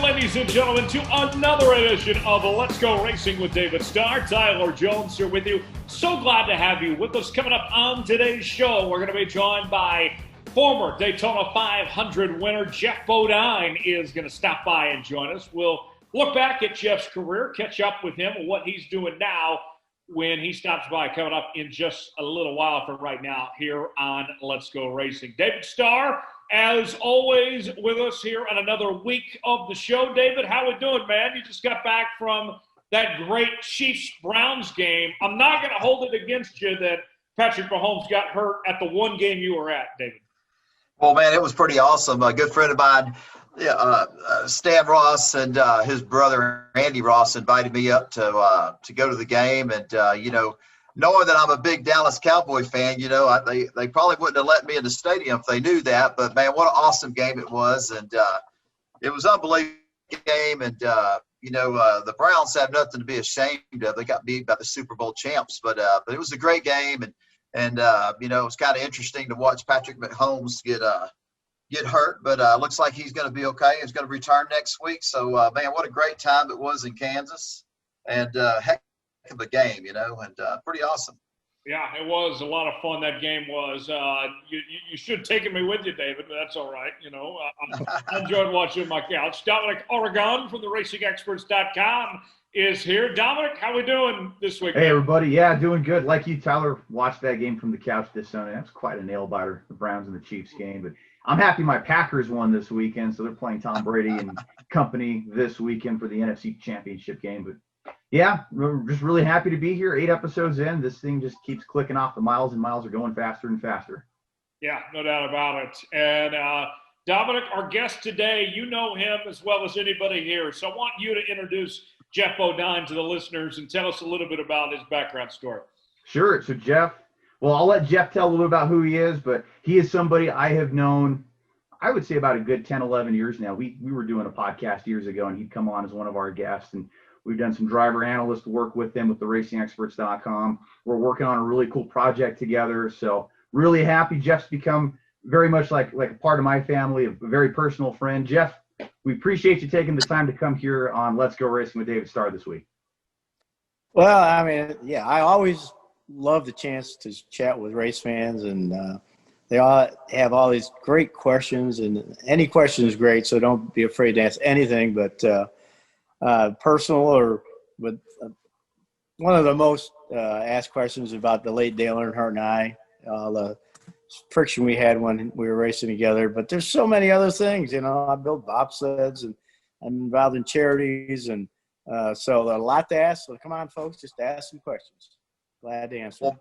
ladies and gentlemen, to another edition of Let's Go Racing with David Starr. Tyler Jones here with you. So glad to have you with us. Coming up on today's show, we're going to be joined by former Daytona 500 winner Geoff Bodine is going to stop by and join us. We'll look back at Geoff's career, catch up with him and what he's doing now when he stops by, coming up in just a little while from right now here on Let's Go Racing. David Starr, as always, with us here on another week of the show. David, how we doing, man? You just got back from that great Chiefs-Browns game. I'm not going to hold it against you that Patrick Mahomes got hurt at the one game you were at, David. Well, man, it was pretty awesome. A good friend of mine, Stan Ross, and his brother Andy Ross invited me up to go to the game. And, knowing that I'm a big Dallas Cowboy fan, they probably wouldn't have let me in the stadium if they knew that. But, man, what an awesome game it was. And it was an unbelievable game. And, the Browns have nothing to be ashamed of. They got beat by the Super Bowl champs. But it was a great game. And it was kind of interesting to watch Patrick Mahomes get hurt. But looks like he's going to be okay. He's going to return next week. So, man, what a great time it was in Kansas. And heck of a game, and pretty awesome. Yeah, it was a lot of fun. That game was. You should have taken me with you, David, but that's all right. I enjoyed watching on my couch. Dominic Oregon from the RacingExperts.com is here. Dominic, how we doing this week? Hey, everybody. Yeah, doing good. Like you, Tyler, watched that game from the couch this Sunday. That's quite a nail-biter, the Browns and the Chiefs game. But I'm happy my Packers won this weekend, so they're playing Tom Brady and company this weekend for the NFC Championship game. But yeah, we're just really happy to be here. 8 episodes in. This thing just keeps clicking off. The miles and miles are going faster and faster. Yeah, no doubt about it. And Dominic, our guest today, you know him as well as anybody here. So I want you to introduce Geoff Bodine to the listeners and tell us a little bit about his background story. Sure. So Geoff, well, I'll let Geoff tell a little about who he is, but he is somebody I have known, I would say about a good 10, 11 years now. We were doing a podcast years ago, and he'd come on as one of our guests, and we've done some driver analyst work with them with the RacingExperts.com. We're working on a really cool project together. So really happy. Geoff's become very much like a part of my family, a very personal friend. Geoff, we appreciate you taking the time to come here on Let's Go Racing with David Starr this week. Well, I mean, yeah, I always love the chance to chat with race fans, and they all have all these great questions, and any question is great, so don't be afraid to ask anything, but personal or with one of the most asked questions about the late Dale Earnhardt and I, the friction we had when we were racing together. But there's so many other things, I build bobsleds and I'm involved in charities, and so a lot to ask. So come on, folks, just ask some questions. Glad to answer.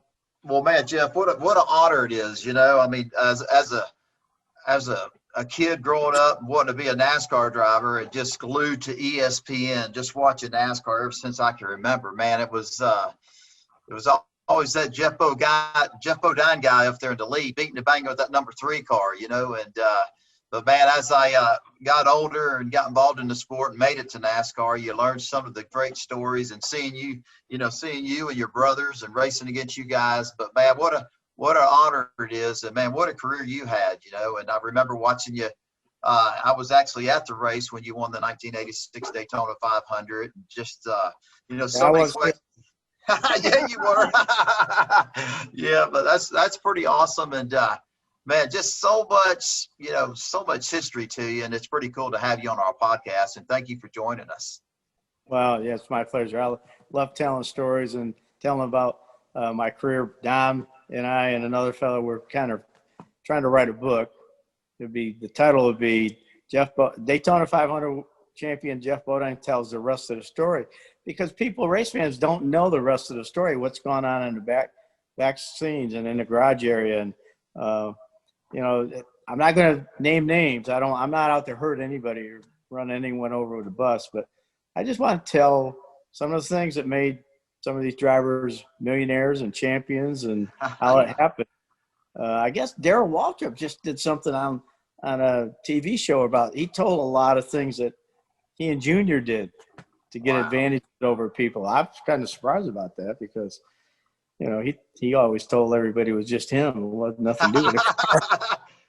Well, man, Geoff, what an honor it is. I mean, as a kid growing up wanting to be a NASCAR driver and just glued to ESPN, just watching NASCAR ever since I can remember, man, it was always that Geoff Bodine guy up there in the lead, beating the banger with that number 3 car, but man, as I got older and got involved in the sport and made it to NASCAR, you learned some of the great stories, and seeing you and your brothers and racing against you guys. But man, what an honor it is, and man, what a career you had, and I remember watching you. I was actually at the race when you won the 1986 Daytona 500, and just, so many questions. Yeah, you were. Yeah, but that's pretty awesome. And, man, just so much history to you, and it's pretty cool to have you on our podcast, and thank you for joining us. Well, yeah, it's my pleasure. I love telling stories and telling about my career. Dom and I and another fellow were kind of trying to write a book. The title would be Daytona 500 champion Geoff Bodine tells the rest of the story, because race fans don't know the rest of the story, what's going on in the back scenes and in the garage area. And I'm not going to name names. I'm not out to hurt anybody or run anyone over with a bus, but I just want to tell some of the things that made some of these drivers millionaires and champions and how it happened. I guess Darrell Waltrip just did something on a TV show about, he told a lot of things that he and Junior did to get advantage over people. I'm kind of surprised about that, because he always told everybody it was just him. It wasn't nothing to do with it.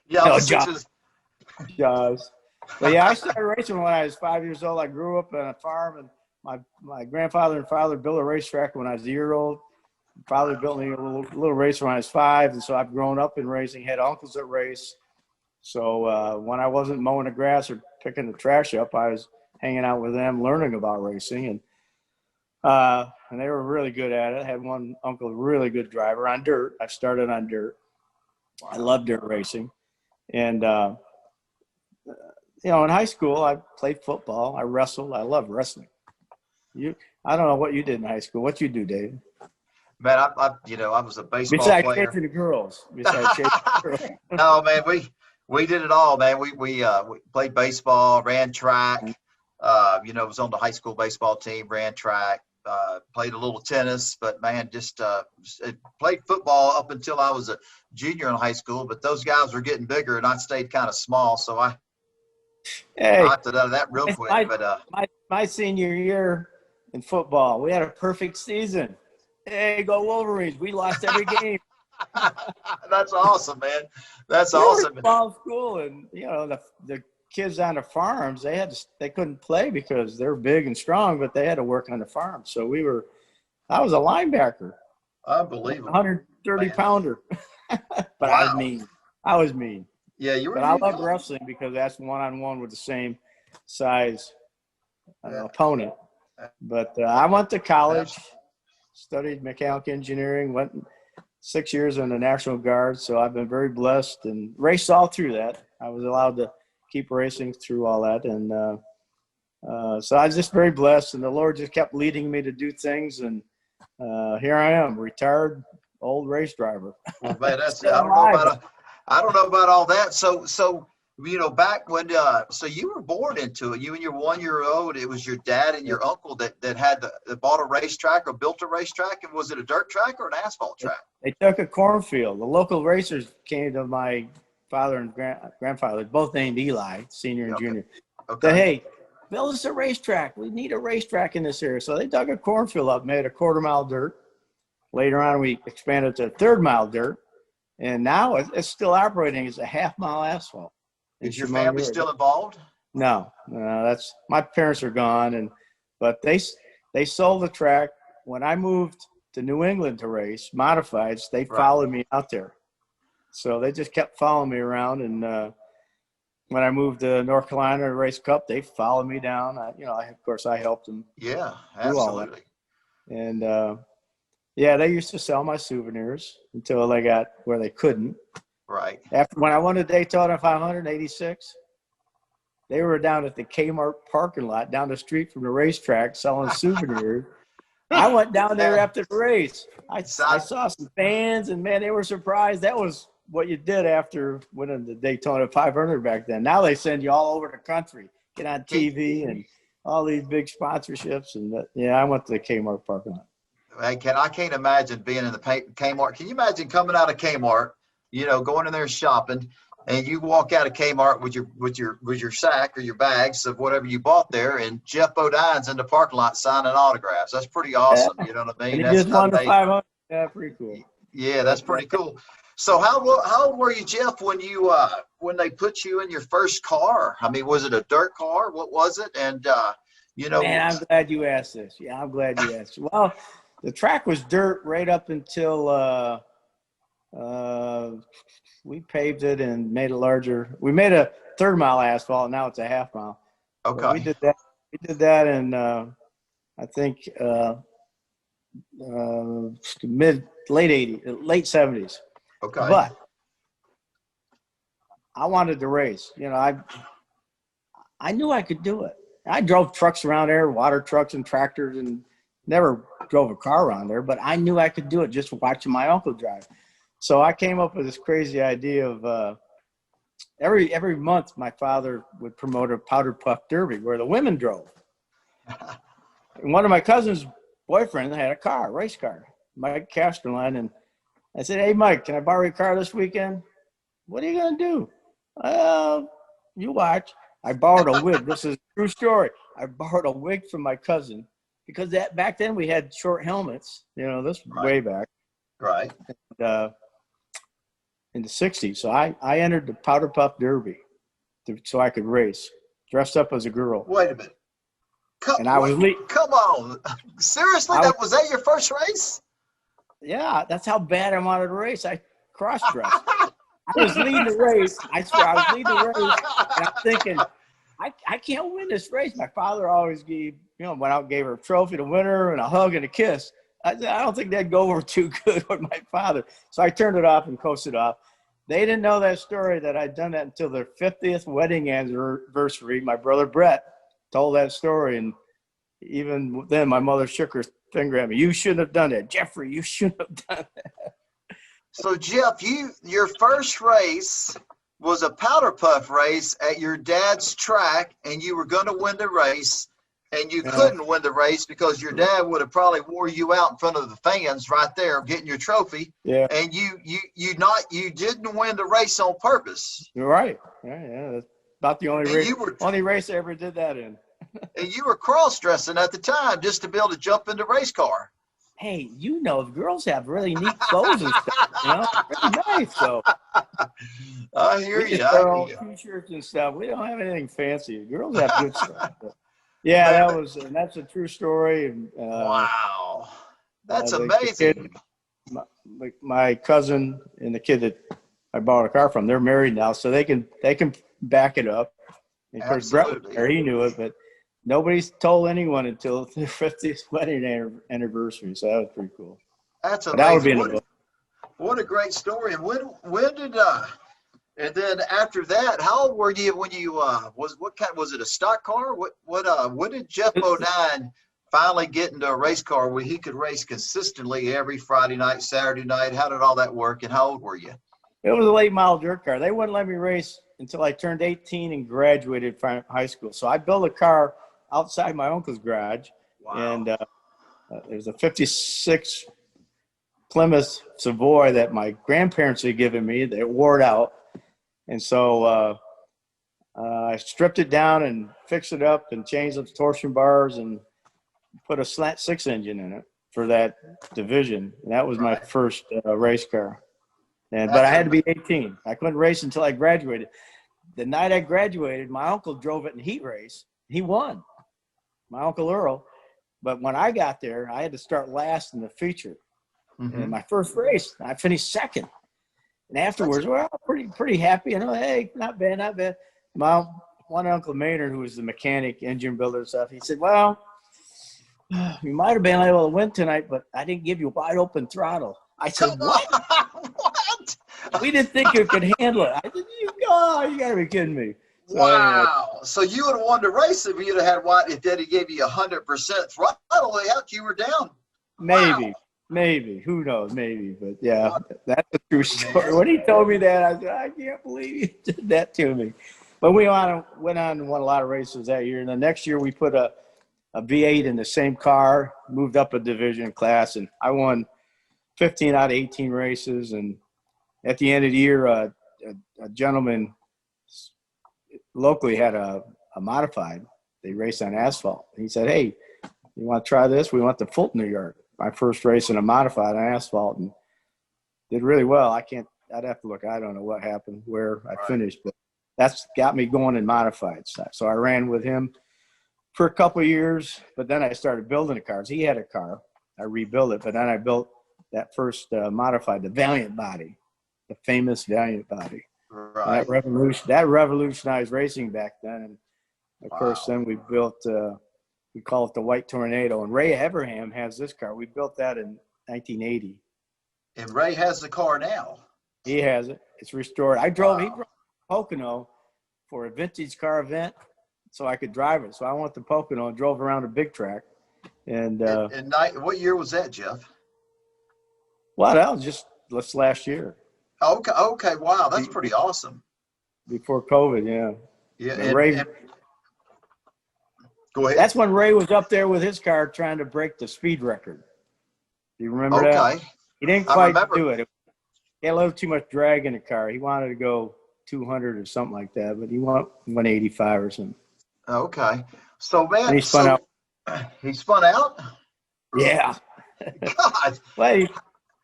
Yeah, Jaws. But yeah, I started racing when I was 5 years old. I grew up on a farm, and my grandfather and father built a racetrack when I was a year old. Father built me a little racer when I was 5, and so I've grown up in racing, had uncles that race. So when I wasn't mowing the grass or picking the trash up, I was hanging out with them, learning about racing, and they were really good at it. I had one uncle, really good driver on dirt. I started on dirt. I love dirt racing. And, in high school, I played football. I wrestled. I love wrestling. I don't know what you did in high school. What you do, David? Man, I was a baseball Besides player. chasing the girls. Besides chasing the girls. No, man, we did it all, man. We played baseball, ran track. Was on the high school baseball team, ran track, played a little tennis, but man, just played football up until I was a junior in high school. But those guys were getting bigger, and I stayed kind of small, so I opted out of that real quick. My senior year in football, we had a perfect season. Hey, go Wolverines! We lost every game. That's awesome, man. That's awesome. We were a small school, and the kids on the farms, they couldn't play because they're big and strong, but they had to work on the farm. So I was a linebacker. Unbelievable. 130 pounder. But wow. I was mean. Yeah, you were. But I love wrestling because that's one-on-one with the same size opponent. But I went to college, studied mechanical engineering, went 6 years in the National Guard. So I've been very blessed and raced all through that. I was allowed to keep racing through all that. And so I was just very blessed. And the Lord just kept leading me to do things. And here I am, retired old race driver. Well, man, I don't know about all that. So back when so you were born into it. You and your 1 year old. It was your dad and your uncle that bought a racetrack or built a racetrack. And was it a dirt track or an asphalt track? They took a cornfield. The local racers came to my father and grandfather, both named Eli, senior and junior. Okay. Said, hey, build us a racetrack. We need a racetrack in this area. So they dug a cornfield up, made a 1/4 mile dirt. Later on, we expanded to 1/3 mile dirt. And now it's still operating as a 1/2 mile asphalt. Is your family still involved? No, that's my parents are gone, but they sold the track when I moved to New England to race modifieds. They followed me out there, so they just kept following me around. And when I moved to North Carolina to race Cup, they followed me down. Of course, I helped them. Yeah, absolutely. And they used to sell my souvenirs until they got where they couldn't. Right. After when I won the Daytona 500 in '86, they were down at the Kmart parking lot down the street from the racetrack selling souvenirs. I went down there after the race. I saw some fans, and man, they were surprised. That was what you did after winning the Daytona 500 back then. Now they send you all over the country, get on TV, and all these big sponsorships. And I went to the Kmart parking lot. I can't imagine being in the Kmart. Can you imagine coming out of Kmart? Going in there shopping, and you walk out of Kmart with your sack or your bags of whatever you bought there, and Geoff Bodine's in the parking lot signing autographs. That's pretty awesome. You know what I mean? And he just won the 500. Yeah, pretty cool. Yeah, that's pretty cool. So how old were you, Geoff, when they put you in your first car? I mean, was it a dirt car? What was it? And man, I'm glad you asked this. Yeah, I'm glad you asked. Well, the track was dirt right up until. We paved it and made it larger. We made a 1/3 mile asphalt. Now it's a 1/2 mile. Okay. But we did that in I think late 80s, late 70s. Okay. But I wanted to race. I knew I could do it. I drove trucks around there, water trucks and tractors, and never drove a car around there. But I knew I could do it just watching my uncle drive. So I came up with this crazy idea of every month my father would promote a powder puff derby where the women drove. And one of my cousin's boyfriends had a race car, Mike Casterline. And I said, hey, Mike, can I borrow your car this weekend? What are you going to do? You watch. I borrowed a wig. This is a true story. I borrowed a wig from my cousin because back then we had short helmets. This was way back. Right. And, in the 60s. So I entered the Powder Puff Derby so I could race. dressed up as a girl. Wait a minute. And I was come on. Seriously? Was that your first race? Yeah, that's how bad I wanted to race. I cross-dressed. I was leading the race. I swear, I was leading the race, and I'm thinking, I can't win this race. My father always went out and gave her a trophy to win her and a hug and a kiss. I don't think that'd go over too good with my father. So I turned it off and coasted off. They didn't know that story, that I'd done that until their 50th wedding anniversary. My brother Brett told that story, and even then my mother shook her finger at me. You shouldn't have done that. Jeffrey, you shouldn't have done that. So, Geoff, your first race was a powder puff race at your dad's track, and you were going to win the race, and you couldn't win the race because your dad would have probably wore you out in front of the fans right there getting your trophy. Yeah. And you didn't win the race on purpose. You're right. Yeah, that's about the only race I ever did that in. And you were cross-dressing at the time just to be able to jump in the race car. Hey, girls have really neat clothes and stuff, Pretty nice, so. I hear you. T-shirts and stuff. We don't have anything fancy. Girls have good stuff. But yeah, that's a true story. And, wow. That's amazing. My cousin and the kid that I bought a car from, they're married now, so they can back it up. And of course, Brett was there, he knew it, but nobody's told anyone until their 50th wedding anniversary, so that was pretty cool. That's amazing. That would be in the book. What a great story. And when did and then after that, how old were you when you was it a stock car? When did Geoff Bodine finally get into a race car where he could race consistently every Friday night, Saturday night? How did all that work, and how old were you? It was a late model dirt car. They wouldn't let me race until I turned 18 and graduated from high school. So I built a car outside my uncle's garage. Wow. And there's a 56 Plymouth Savoy that my grandparents had given me that wore out. And so I stripped it down and fixed it up and changed the torsion bars and put a slant 6 engine in it for that division. And that was my first race car. But I had to be 18. I couldn't race until I graduated. The night I graduated, my uncle drove it in heat race. He won, my Uncle Earl. But when I got there, I had to start last in the feature. Mm-hmm. And my first race, I finished second. And afterwards, pretty happy. Hey, not bad, not bad. My one Uncle Maynard, who was the mechanic, engine builder and stuff, he said, well, you might have been able to win tonight, but I didn't give you wide open throttle. I said, what? What? We didn't think you could handle it. I said, you got to be kidding me. So, wow. So you would have won the race if you'd have had what? If Daddy gave you 100% throttle, heck, you were down. Maybe. Wow. Maybe. Who knows? Maybe. But, yeah, that's a true story. When he told me that, I said, I can't believe you did that to me. But we went on and won a lot of races that year. And the next year we put a V8 in the same car, moved up a division class, and I won 15 out of 18 races. And at the end of the year, a gentleman locally had a modified. They raced on asphalt. He said, hey, you want to try this? We went to Fulton, New York. My first race in a modified on asphalt, and did really well. I'd have to look. I don't know what happened, where I finished, but that's got me going in modified stuff. So I ran with him for a couple of years, but then I started building the cars. He had a car. I rebuilt it, but then I built that first modified, the Valiant body, the famous Valiant body. Right. That revolutionized racing back then. And of course, then we built, we call it the White Tornado. And Ray Everham has this car. We built that in 1980. And Ray has the car now. He has it. It's restored. He drove Pocono for a vintage car event so I could drive it. So I went to Pocono and drove around a big track. And what year was that, Geoff? Well, that was just last year. Okay. Wow, that's pretty awesome. Before COVID, yeah. Yeah. Ray, go ahead. That's when Ray was up there with his car trying to break the speed record. Do you remember that? He didn't quite do it. He had a little too much drag in the car. He wanted to go 200 or something like that, but he went 185 or something. Okay. So, man. And he spun out. He spun out? Yeah. God. Well,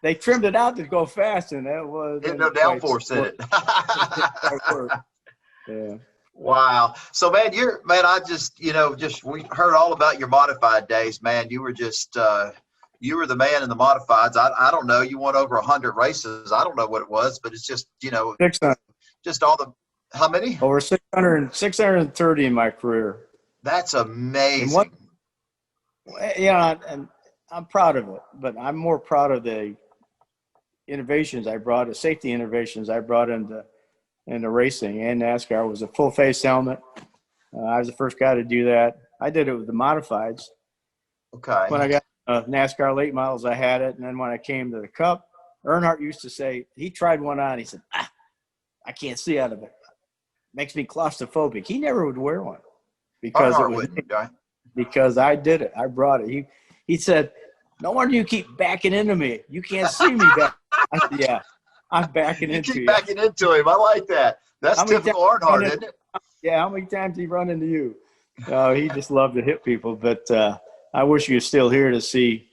they trimmed it out to go fast, and that was no downforce in it. Yeah. Wow. So, man, I just, we heard all about your modified days, man. You were just, you were the man in the modifieds. I don't know. You won over 100 races. I don't know what it was, but it's just, 600. just all the, how many? Over 630 in my career. That's amazing. And I'm proud of it, but I'm more proud of the innovations I brought, the safety innovations I brought into racing and NASCAR. Was a full face helmet. I was the first guy to do that. I did it with the modifieds. Okay. When I got NASCAR late models, I had it. And then when I came to the Cup, Earnhardt used to say, he tried one on. He said, I can't see out of it. Makes me claustrophobic. He never would wear one because because I did it. I brought it. He said, no wonder you keep backing into me. You can't see me back. I said, yeah, I'm backing into you. Backing into him. I like that. That's typical Earnhardt, isn't it? Yeah, how many times did he run into you? He just loved to hit people. But I wish you were still here to see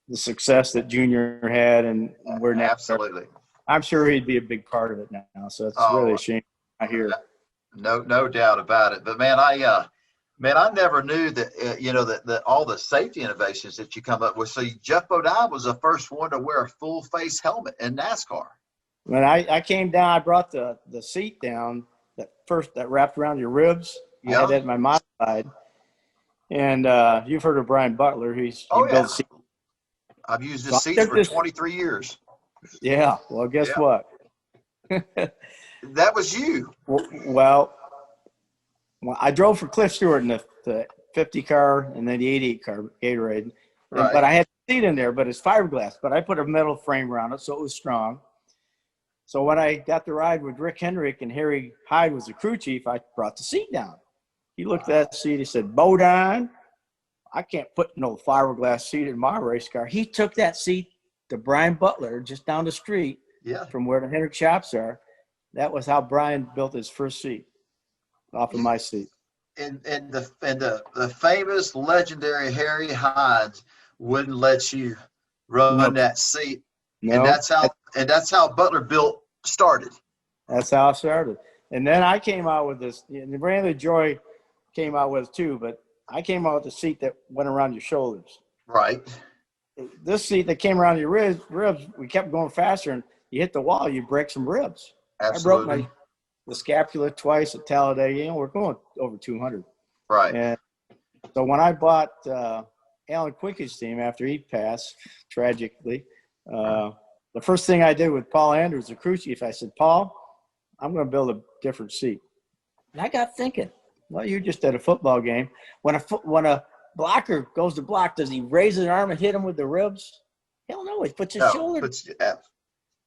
the success that Junior had and where now. Absolutely. I'm sure he'd be a big part of it now. So it's really a shame I hear. No doubt about it. But man, I never knew that that all the safety innovations that you come up with. So Geoff Bodine was the first one to wear a full face helmet in NASCAR. When I came down, I brought the seat down that wrapped around your ribs. I had that in my modified. And you've heard of Brian Butler. He builds seats. I've used his seats for 23 years. Yeah. Well, guess what? That was you. Well, I drove for Cliff Stewart in the 50 car and then the 88 car Gatorade. Right. But I had a seat in there, but it's fiberglass. But I put a metal frame around it, so it was strong. So when I got the ride with Rick Hendrick and Harry Hyde was the crew chief, I brought the seat down. He looked at that seat. He said, Bodine, I can't put no fiberglass seat in my race car. He took that seat to Brian Butler just down the street from where the Hendrick shops are. That was how Brian built his first seat off of my seat. And the famous legendary Harry Hyde wouldn't let you run that seat. No. And that's how Butler started. That's how I started. And then I came out with this, and Randy Joy came out with it too, but I came out with the seat that went around your shoulders. Right. This seat that came around your ribs, we kept going faster, and you hit the wall, you break some ribs. Absolutely. I broke the scapula twice at Talladega. We're going over 200. Right. And so when I bought Alan Quick's team after he passed, tragically, the first thing I did with Paul Andrews, the crew chief, I said, Paul, I'm going to build a different seat. And I got thinking, well, you're just at a football game. When a blocker goes to block, does he raise his arm and hit him with the ribs? Hell no, he puts his shoulder.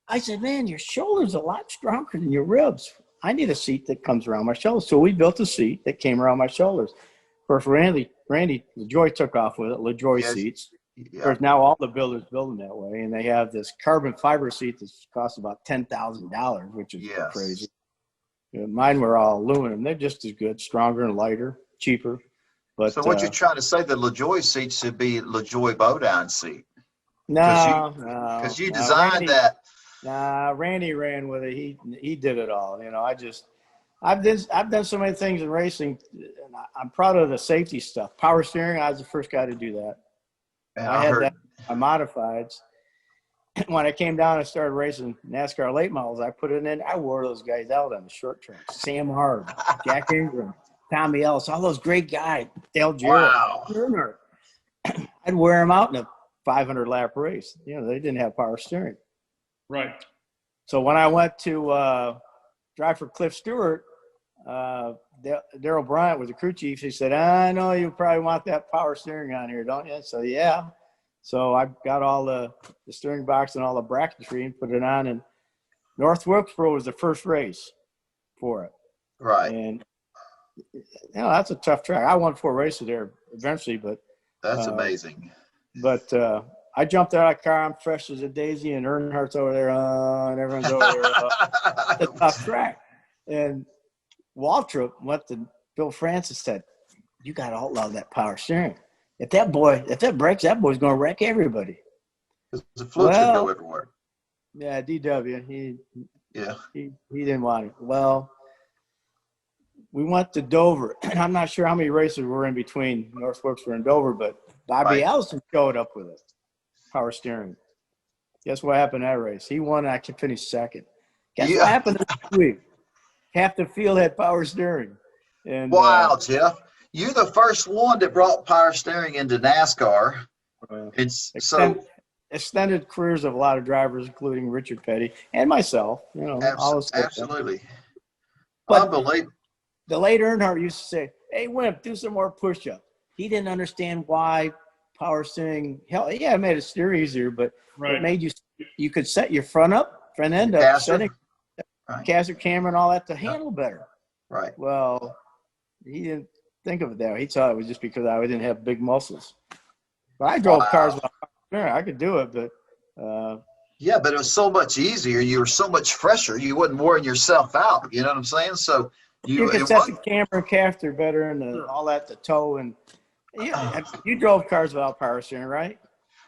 I said, man, your shoulder's a lot stronger than your ribs. I need a seat that comes around my shoulders. So we built a seat that came around my shoulders. Of course, Randy LaJoy took off with it, LaJoy seats. Yeah. Of course, now all the builders build them that way, and they have this carbon fiber seat that costs about $10,000, which is crazy. Mine were all aluminum. They're just as good, stronger and lighter, cheaper. But so what you're trying to say, the LaJoy seat should be LaJoy Bodine seat? No, because you designed that. Nah, Randy ran with it. He did it all. I've done so many things in racing, and I'm proud of the safety stuff. Power steering, I was the first guy to do that. And I had that on modifieds. When I came down and started racing NASCAR late models, I put it in. I wore those guys out on the short track. Sam Hard, Jack Ingram, Tommy Ellis, all those great guys. Dale Earnhardt. I'd wear them out in a 500-lap race. They didn't have power steering. Right. So when I went to drive for Cliff Stewart, Darrell Bryant was the crew chief. He said, I know you probably want that power steering on here, don't you? So, yeah. So I got all the steering box and all the bracketry and put it on. And North Wilkesboro was the first race for it. Right. And, that's a tough track. I won 4 races there eventually, but. That's amazing. But I jumped out of the car. I'm fresh as a daisy, and Earnhardt's over there, and everyone's over there. It's a tough track. And Waltrip went to Bill Francis said, you got to outlaw that power steering. If that breaks, that boy's going to wreck everybody. The float should go everywhere. Yeah, DW. He didn't want it. Well, we went to Dover, and I'm not sure how many races were in between North Wilkesboro and Dover, but Bobby Allison showed up with it, power steering. Guess what happened in that race? He won, and I finished second. Guess what happened this week? Half the field had power steering. And wow, Geoff. You're the first one that brought power steering into NASCAR. It's extended careers of a lot of drivers, including Richard Petty and myself. You know, absolutely. But unbelievable. The late Earnhardt used to say, "Hey, Wimp, do some more push-ups." He didn't understand why power steering. Hell, yeah, it made it steer easier, but it made you could set your front end up, setting caster camera and all that to handle better. Right. Well, he didn't think of it that way. He thought it was just because I didn't have big muscles. But I drove cars without power steering. I could do it, but yeah, but it was so much easier. You were so much fresher. You wasn't wearing yourself out. You know what I'm saying? So you could set the camera and caster better and all that, the toe. And you drove cars without power steering, right?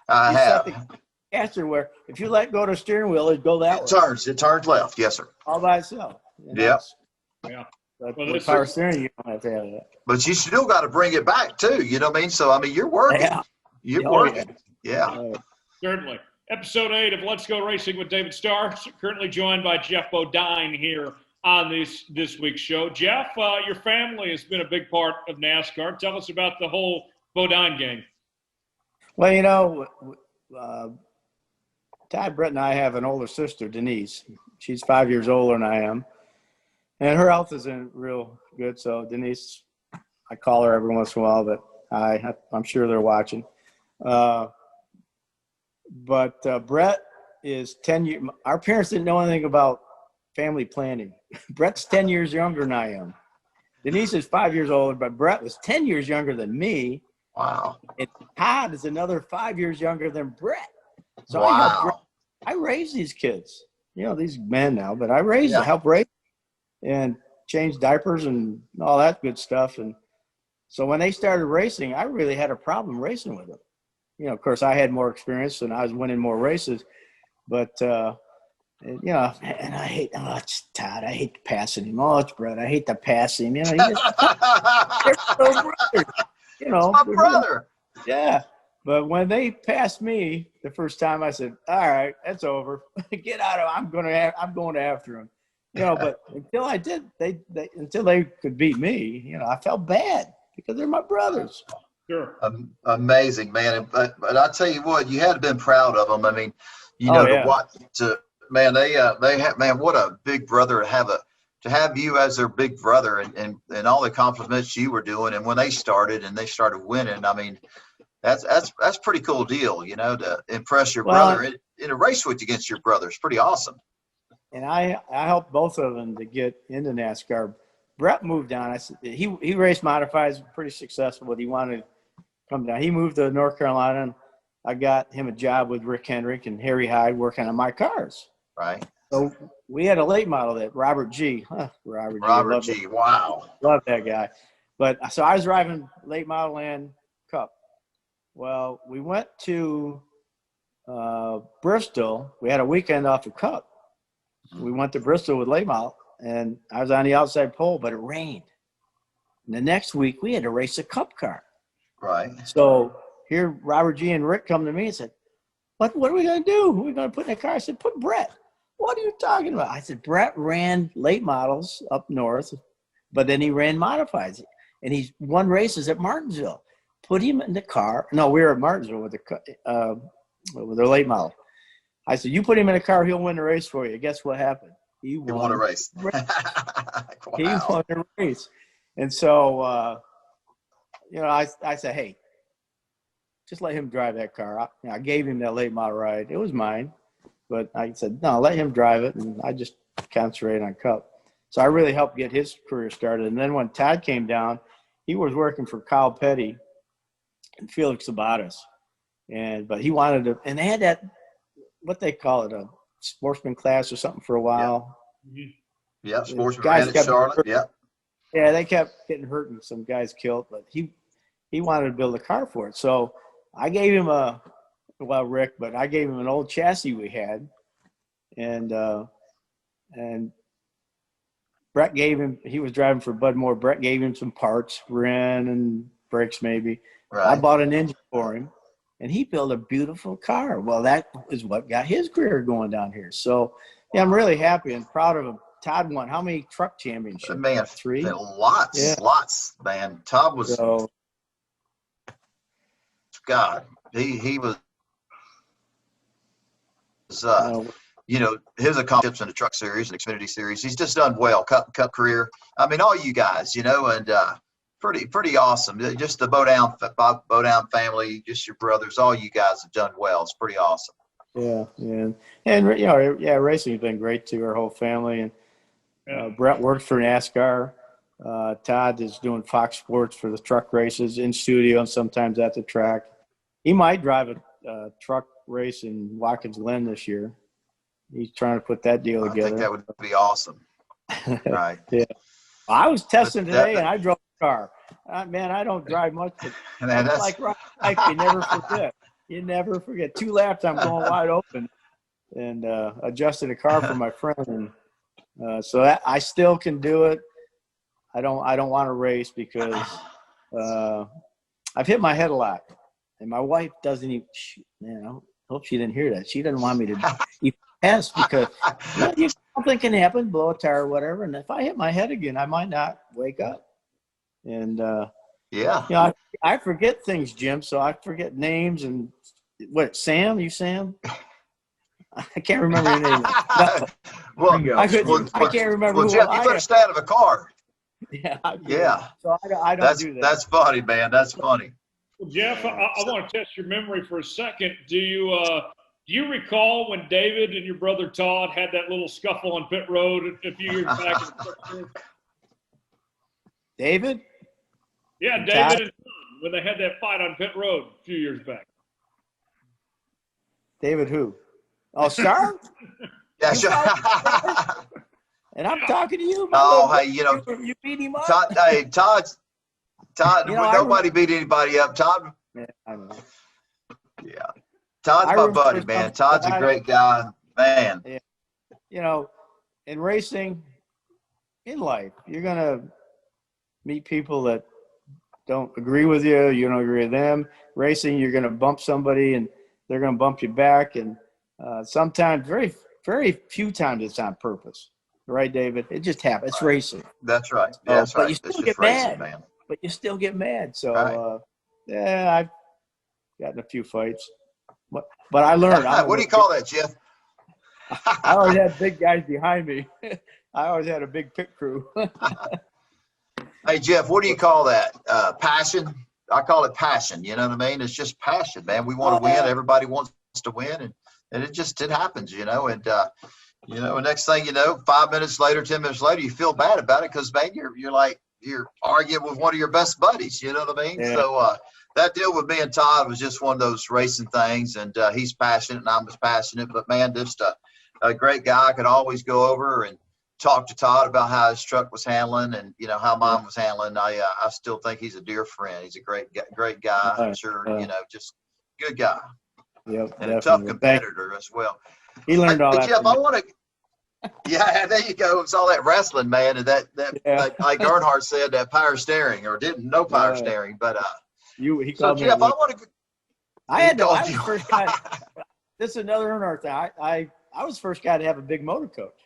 I have. Set the caster where if you let go of the steering wheel, it'd go that way. It turns left. Yes, sir. All by itself. Yeah. But with power steering, you don't have to have that. But you still got to bring it back too. You know what I mean? So I mean, you're working. Yeah. You're working. Yeah. Certainly. Episode 8 of Let's Go Racing with David Starr, currently joined by Geoff Bodine here on this week's show. Geoff, your family has been a big part of NASCAR. Tell us about the whole Bodine gang. Well, you know, Todd, Brett, and I have an older sister, Denise. She's 5 years older than I am. And her health isn't real good. So, Denise, I call her every once in a while, but I'm sure they're watching. But Brett is 10 years. Our parents didn't know anything about family planning. Brett's 10 years younger than I am. Denise is 5 years older, but Brett was 10 years younger than me. Wow. And Todd is another 5 years younger than Brett. So I raised these kids. You know, these men now, but I helped raise and change diapers and all that good stuff. And so when they started racing, I really had a problem racing with them. You know, of course, I had more experience and I was winning more races. But, you know, and I hate, it's Todd. I hate passing him. Oh, it's Brett. I hate to pass him. You know, they're so brothers. You know, my brother. Yeah. But when they passed me the first time, I said, all right, that's over. Get out of it. I'm going after him. You know, but until I did, until they could beat me, you know, I felt bad because they're my brothers. Sure. Amazing, man. But I tell you what, you had to been proud of them. I mean, you know, what a big brother to have you as their big brother and all the accomplishments you were doing. And when they started winning, I mean, that's pretty cool deal, you know, to impress your brother in a race with you against your brother. It's pretty awesome. And I helped both of them to get into NASCAR. Brett moved on. I said he raced modifieds, pretty successful, but he wanted to come down. He moved to North Carolina, and I got him a job with Rick Hendrick and Harry Hyde working on my cars. Right. So we had a late model that Robert G. Robert G. Wow. Love that guy. But so I was driving late model and Cup. Well, we went to Bristol. We had a weekend off of Cup. We went to Bristol with late model, and I was on the outside pole, but it rained. And the next week, we had to race a Cup car. Right. So here, Robert G. and Rick come to me and said, what are we going to do? Who are we going to put in the car? I said, put Brett. What are you talking about? I said, Brett ran late models up north, but then he ran modifieds. And he won races at Martinsville. Put him in the car. No, we were at Martinsville with their late model. I said, you put him in a car, he'll win the race for you. Guess what happened? He won a race. Wow. He won the race. And so, you know, I said, hey, just let him drive that car. I gave him that late model ride. It was mine. But I said, no, let him drive it. And I just concentrated on Cup. So I really helped get his career started. And then when Todd came down, he was working for Kyle Petty and Felix Sabates. But he wanted to – and they had that – what they call it, a sportsman class or something for a while. Yeah, sportsman ran at Charlotte. Yeah. Yeah, they kept getting hurt and some guys killed, but he wanted to build a car for it. So I gave him Rick, but I gave him an old chassis we had. And Brett gave him, he was driving for Bud Moore. Brett gave him some parts, rim and brakes maybe. Right. I bought an engine for him, and he built a beautiful car. Well, that is what got his career going down here. So, yeah, I'm really happy and proud of him. Todd won how many truck championships? Man, 3? Lots, man. Todd was, So, God, he was, you know, his accomplishments in the truck series and Xfinity series. He's just done well. Cup career. I mean, all you guys, you know, and pretty awesome. Just the Bodine family, just your brothers, all you guys have done well. It's pretty awesome. Yeah, and you know, yeah, racing's been great too. Our whole family, and Brett works for NASCAR. Todd is doing Fox Sports for the truck races in studio and sometimes at the track. He might drive a truck race in Watkins Glen this year. He's trying to put that deal together. I think that would be awesome. Right. Yeah. I was testing today, and I drove a car. Man, I don't drive much, but it's like life. You never forget. You never forget. 2 laps, I'm going wide open, and adjusted a car for my friend, and so that I still can do it. I don't want to race because I've hit my head a lot, and my wife doesn't even. Man, I hope she didn't hear that. She doesn't want me to even test because something can happen, blow a tire or whatever, and if I hit my head again, I might not wake up. And yeah, you know, I forget things, Jim. So I forget names and what? Sam? You Sam? I can't remember your name. Well, I can't remember. Well, Jeff, you better stay out of a car. Yeah. Yeah. So I don't do that. That's funny, man. That's funny. Well, Jeff, I want to test your memory for a second. Do you recall when David and your brother Todd had that little scuffle on pit road a few years back? David? Yeah, and David Todd? and Todd, when they had that fight on pit road a few years back. David who? Oh, Starr? Yeah, sure. And I'm talking to you. Hey, you know, you beat him up. Todd. You know, Nobody beat anybody up. Todd. Yeah, I don't know. Yeah, Todd's my buddy, man. Todd's a great guy, man. Yeah. You know, in racing, in life, you're gonna meet people that don't agree with you. You don't agree with them. Racing, you're gonna bump somebody, and they're gonna bump you back. And sometimes, very, very few times, it's on purpose. Right, David? It just happens. It's racing. That's right. Yeah, that's right. But you still get mad. Man. But you still get mad. So, yeah, I've gotten a few fights. But I learned. What do you call that, Jeff? I always had big guys behind me. I always had a big pit crew. Hey, Jeff, what do you call that? Passion? I call it passion. You know what I mean? It's just passion, man. We want to win. Everybody wants to win. And it happens, you know. And, you know, next thing you know, 5 minutes later, 10 minutes later, you feel bad about it because, man, you're arguing with one of your best buddies. You know what I mean? Yeah. So that deal with me and Todd was just one of those racing things, and he's passionate and I'm as passionate. But, man, just a great guy. I could always go over and talk to Todd about how his truck was handling and, you know, how mine was handling. I still think he's a dear friend. He's a great guy. I'm sure, you know, just good guy. Yep, and a tough competitor as well. He learned all that. Jeff, I want to. Yeah, there you go. It's all that wrestling, man, and that like Earnhardt said, that power steering, or no power steering, but he called me. Jeff, I want to. I was the first guy. This is another Earnhardt thing. I was the first guy to have a big motor coach,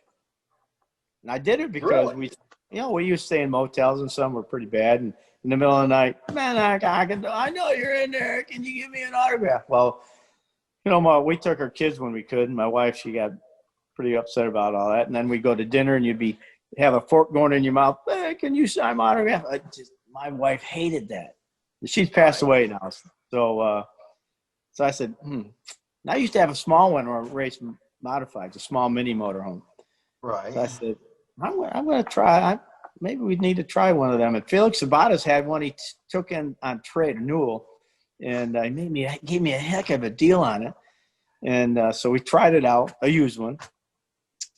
and I did it because we used to stay in motels, and some were pretty bad. And in the middle of the night, man, I know you're in there. Can you give me an autograph? Well, you know, we took our kids when we could, and my wife, she got pretty upset about all that. And then we'd go to dinner, and you'd have a fork going in your mouth. Hey, can you sign my autograph? My wife hated that. She's passed away now. So I said, And I used to have a small one or race modifieds, a small mini motorhome. Right. So I said, I'm going to try. Maybe we need to try one of them. And Felix Sabatas had one he took in on trade, a Newell. And gave me a heck of a deal on it. And so we tried it out, a used one.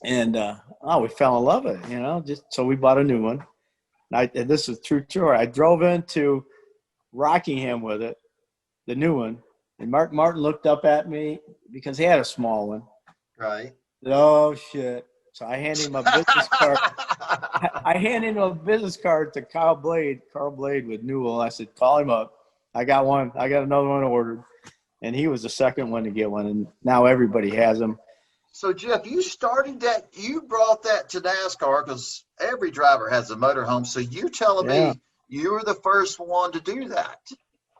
And, we fell in love with it, you know. So we bought a new one. And this is true story. I drove into Rockingham with it, the new one. And Mark Martin looked up at me because he had a small one. Right. Said, oh, shit. So I handed him a business card. I handed him a business card to Carl Blade with Newell. I said, call him up. I got one. I got another one ordered. And he was the second one to get one. And now everybody has them. So, Geoff, you brought that to NASCAR because every driver has a motorhome. So you telling me you were the first one to do that?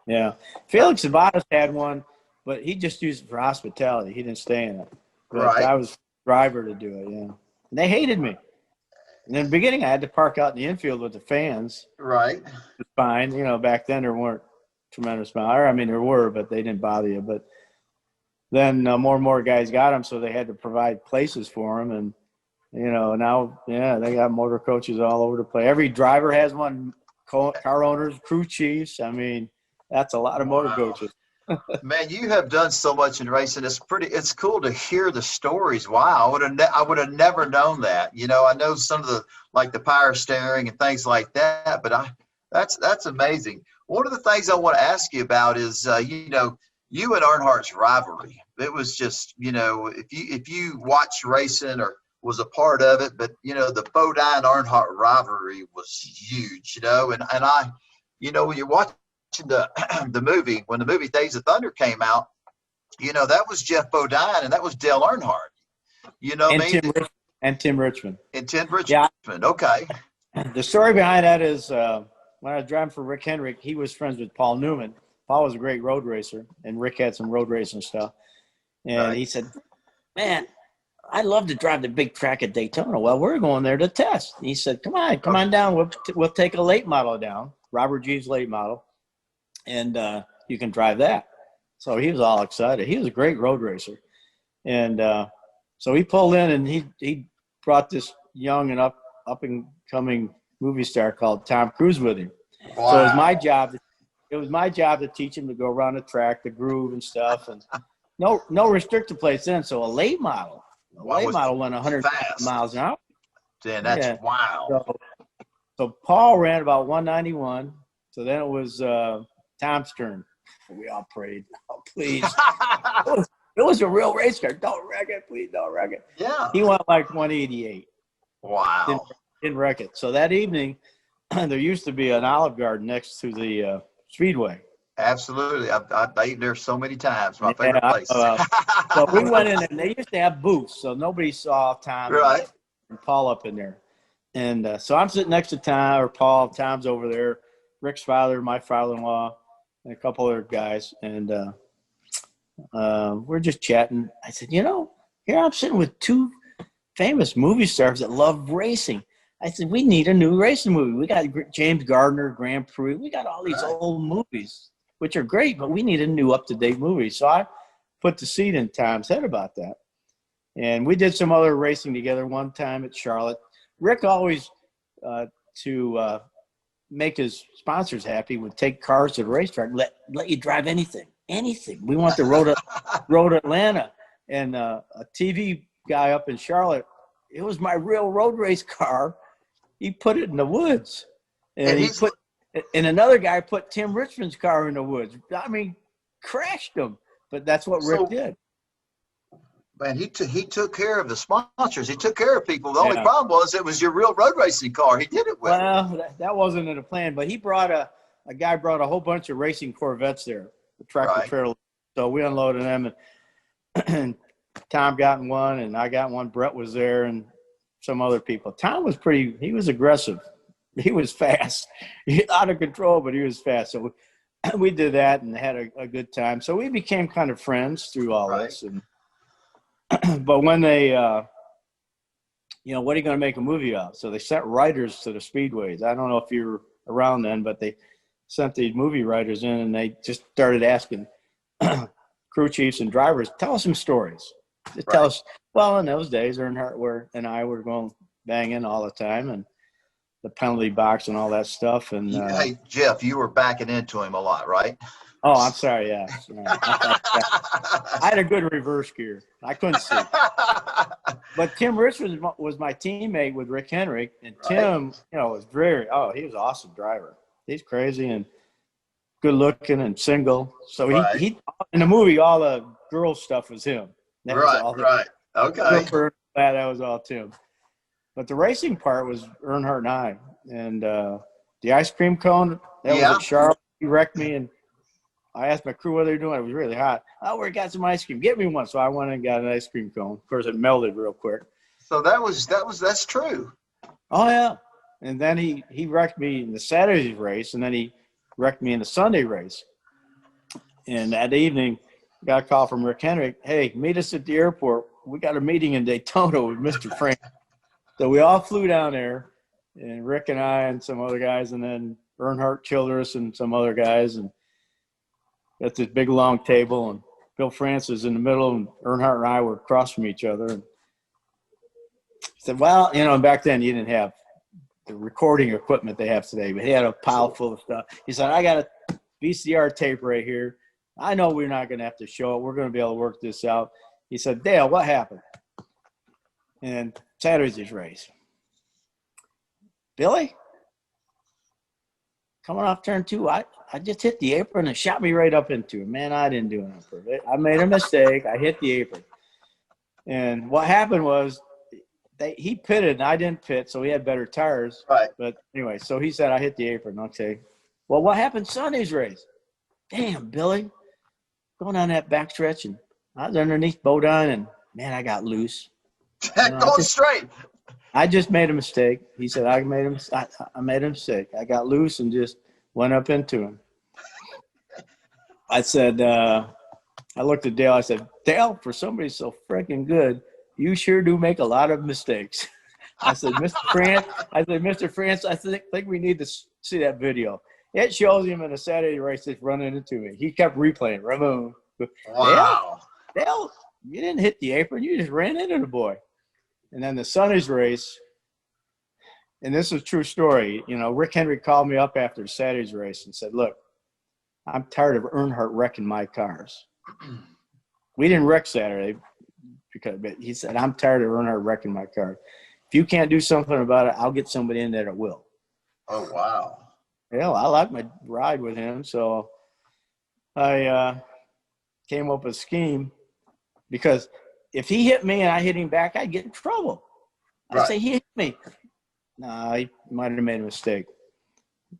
Yeah. Felix Sabatas had one, but he just used it for hospitality. He didn't stay in it. But Right. I was the driver to do it, yeah. And they hated me. And in the beginning, I had to park out in the infield with the fans. Right. It was fine. You know, back then there weren't tremendous amount. I mean, there were, but they didn't bother you. But then more and more guys got them, so they had to provide places for them. And, you know, now, they got motor coaches all over the place. Every driver has one, car owners, crew chiefs. I mean, that's a lot of motor coaches. Man, you have done so much in racing. It's cool to hear the stories. Wow, I would have never known that. You know, I know some of the power steering and things like that, but that's amazing. One of the things I want to ask you about is, you and Earnhardt's rivalry. It was just, if you watched racing or was a part of it, but the Bodine Earnhardt rivalry was huge. And I, when you're watching the movie, when the movie Days of Thunder came out, that was Geoff Bodine and that was Dale Earnhardt. You know what I mean? And Tim Richmond. And Tim Richmond. Yeah. Okay. The story behind that is when I was driving for Rick Hendrick, he was friends with Paul Newman. Paul was a great road racer, and Rick had some road racing stuff. And he said, man, I'd love to drive the big track at Daytona. Well, we're going there to test. And he said, come on down. We'll take a late model down, Robert G's late model, and you can drive that. So he was all excited. He was a great road racer. And so he pulled in, and he brought this young and up-and-coming movie star called Tom Cruise with him. Wow. So it was my job to teach him to go around the track, the groove and stuff, and no restrictor plates in. So a late model went 100 miles an hour. Then that's wow. So Paul ran about 191. So then it was Tom's turn. We all prayed, oh, please. It was a real race car. Don't wreck it, please. Don't wreck it. Yeah. He went like 188. Wow. Didn't wreck it. So that evening, there used to be an Olive Garden next to the Speedway. Absolutely. I've eaten there so many times. My favorite place. So we went in and they used to have booths, so nobody saw Tom and Paul up in there. And so I'm sitting next to Tom or Paul. Tom's over there. Rick's father, my father-in-law, and a couple other guys. And we're just chatting. I said, here I'm sitting with two famous movie stars that love racing. I said, we need a new racing movie. We got James Gardner, Grand Prix. We got all these old movies, which are great, but we need a new up-to-date movie. So I put the seed in Tom's head about that. And we did some other racing together one time at Charlotte. Rick always, to make his sponsors happy, would take cars to the racetrack and let you drive anything. We want the Road Atlanta. And a TV guy up in Charlotte, it was my real road race car. He put it in the woods. And another guy put Tim Richmond's car in the woods. I mean, crashed him. But that's what Rick did. Man, he took care of the sponsors. He took care of people. The only problem was it was your real road racing car. He did it well. Well, that wasn't in the plan. But he brought a guy brought a whole bunch of racing Corvettes there, the tractor trailer. So we unloaded them, and Tom got in one, and I got one. Brett was there, and some other people. Tom was he was aggressive. He was fast. He was out of control, but he was fast. So we did that and had a good time. So we became kind of friends through all this. And but when they, what are you going to make a movie of? So they sent writers to the speedways. I don't know if you were around then, but they sent these movie writers in, and they just started asking crew chiefs and drivers, tell us some stories. Just tell us. Well, in those days, Earnhardt and I were going banging all the time, and the penalty box and all that stuff. And hey, Geoff, you were backing into him a lot, right? Oh, I'm sorry. Yeah, I had a good reverse gear. I couldn't see. But Tim Richmond was my teammate with Rick Hendrick, and Tim, was he was an awesome driver. He's crazy and good looking and single. So he in the movie, all the girl stuff was him. That was all Okay. That was all Tim. But the racing part was Earnhardt and I. And the ice cream cone, that was at Charlotte. He wrecked me, and I asked my crew what they were doing. It was really hot. Oh, we got some ice cream. Get me one. So I went and got an ice cream cone. Of course, it melted real quick. So that's true. Oh, yeah. And then he wrecked me in the Saturday race, and then he wrecked me in the Sunday race. And that evening, got a call from Rick Hendrick. Hey, meet us at the airport. We got a meeting in Daytona with Mr. Frank. So we all flew down there, and Rick and I and some other guys, and then Earnhardt Childress and some other guys, and at this big long table, and Bill Francis in the middle, and Earnhardt and I were across from each other. And he said, well, you know, back then you didn't have the recording equipment they have today, but he had a pile full of stuff. He said, I got a VCR tape right here. I know we're not going to have to show it. We're going to be able to work this out. He said, Dale, what happened? And Saturday's race. Billy, coming off turn 2, I just hit the apron and shot me right up into it. Man, I didn't do it on purpose. I made a mistake. I hit the apron. And what happened was he pitted and I didn't pit, so he had better tires. Right. But anyway, so he said, I hit the apron. Okay. Well, what happened Sunday's race? Damn, Billy. Going on that backstretch, and I was underneath Bodine, and, man, I got loose. Going straight. I just made a mistake. He said, I made a mistake. I got loose and just went up into him. I said, I looked at Dale. I said, Dale, for somebody so freaking good, you sure do make a lot of mistakes. I said, Mr. France, I think we need to see that video. It shows him in a Saturday race just running into me. He kept replaying. Ramon. Wow. Dale, you didn't hit the apron. You just ran into the boy. And then the Sunday's race, and this is a true story. You know, Rick Hendrick called me up after the Saturday's race and said, look, I'm tired of Earnhardt wrecking my cars. We didn't wreck Saturday, but he said, I'm tired of Earnhardt wrecking my car. If you can't do something about it, I'll get somebody in there that will. Oh, wow. Hell, I like my ride with him, so I came up with a scheme because if he hit me and I hit him back, I'd get in trouble. I'd say, he hit me. No, he might have made a mistake.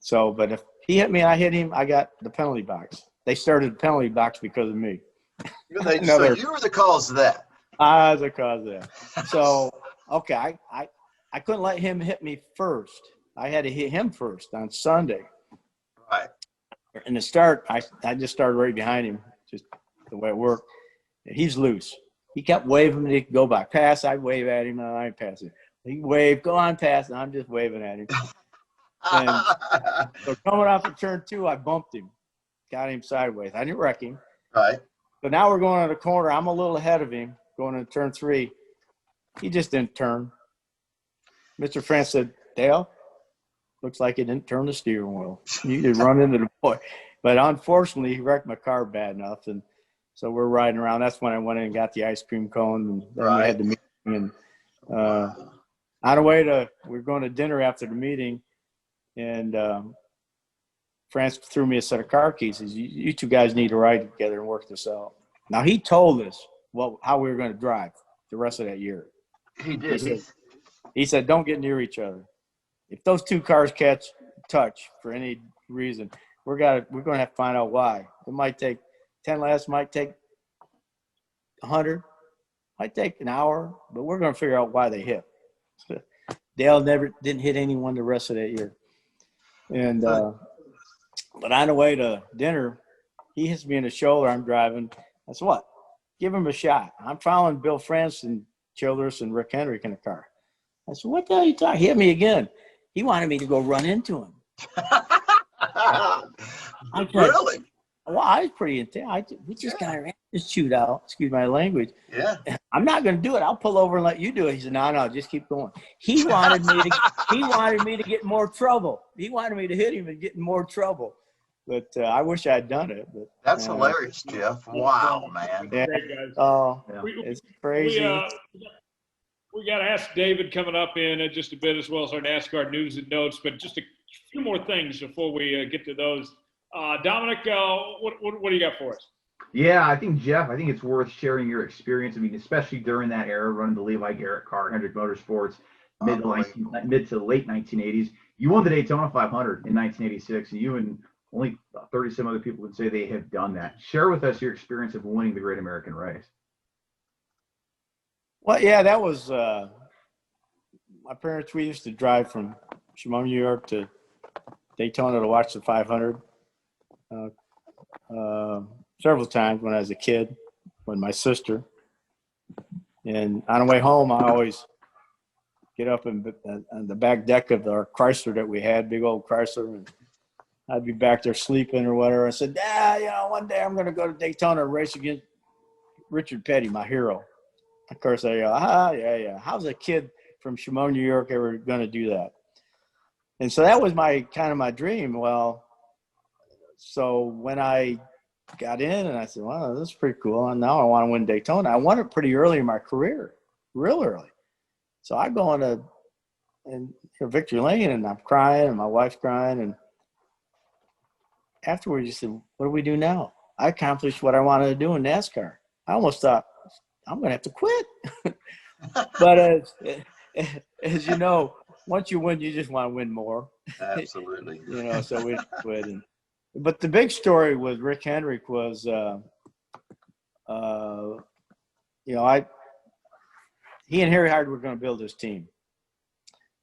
So, but if he hit me and I hit him, I got the penalty box. They started the penalty box because of me. So you were the cause of that. I was the cause of that. So, okay, I couldn't let him hit me first. I had to hit him first on Sunday. Right. In the start, I just started right behind him, just the way it worked. And he's loose. He kept waving me to go by. Pass, I'd wave at him, and I'd pass it. He waved, go on, pass, and I'm just waving at him. And so coming off of turn 2, I bumped him, got him sideways. I didn't wreck him. Right. But now we're going on the corner. I'm a little ahead of him going into turn 3. He just didn't turn. Mr. France said, Dale, looks like he didn't turn the steering wheel. You did run into the boy. But unfortunately, he wrecked my car bad enough. And so we're riding around. That's when I went in and got the ice cream cone. And then we had the meeting. And on the way we were going to dinner after the meeting. And France threw me a set of car keys. He says, you two guys need to ride together and work this out. Now, he told us how we were going to drive the rest of that year. He did. He said, don't get near each other. If those two cars touch for any reason, we're going to have to find out why. It might take 10 laps, might take 100, might take an hour, but we're going to figure out why they hit. Dale didn't hit anyone the rest of that year. And but on the way to dinner, he hits me in the shoulder. I'm driving. I said, what? Give him a shot. I'm following Bill France and Childress and Rick Hendrick in the car. I said, what the hell are you talking? He hit me again. He wanted me to go run into him. Really? Well, I was pretty intense. We just got our asses chewed out. Excuse my language. Yeah. I'm not going to do it. I'll pull over and let you do it. He said, no, just keep going. He wanted me to get in more trouble. He wanted me to hit him and get in more trouble. But I wish I had done it. But that's hilarious, Geoff. Wow, man. Yeah. Oh, it's crazy. We got to ask David coming up in just a bit, as well as our NASCAR news and notes. But just a few more things before we get to those. Dominic, what do you got for us? Yeah, I think, Geoff, it's worth sharing your experience. I mean, especially during that era, running the Levi Garrett car, Hendrick Motorsports. mid to late 1980s. You won the Daytona 500 in 1986, and you and only 30 some other people can say they have done that. Share with us your experience of winning the Great American Race. Well, yeah, that was my parents. We used to drive from Chemung, New York to Daytona to watch the 500 several times when I was a kid with my sister. And on the way home, I always get up on the back deck of our Chrysler that we had, big old Chrysler, and I'd be back there sleeping or whatever. I said, Dad, one day I'm going to go to Daytona and race against Richard Petty, my hero. Of course, I go, yeah. How's a kid from Chemung, New York, ever going to do that? And so that was my dream. Well, so when I got in and I said, wow, this is pretty cool. And now I want to win Daytona. I won it pretty early in my career, real early. So I go into Victory Lane and I'm crying and my wife's crying. And afterwards, you said, what do we do now? I accomplished what I wanted to do in NASCAR. I almost thought, I'm going to have to quit. But as you know, once you win, you just want to win more. Absolutely. So we quit. But the big story with Rick Hendrick was, he and Harry Hyde were going to build this team.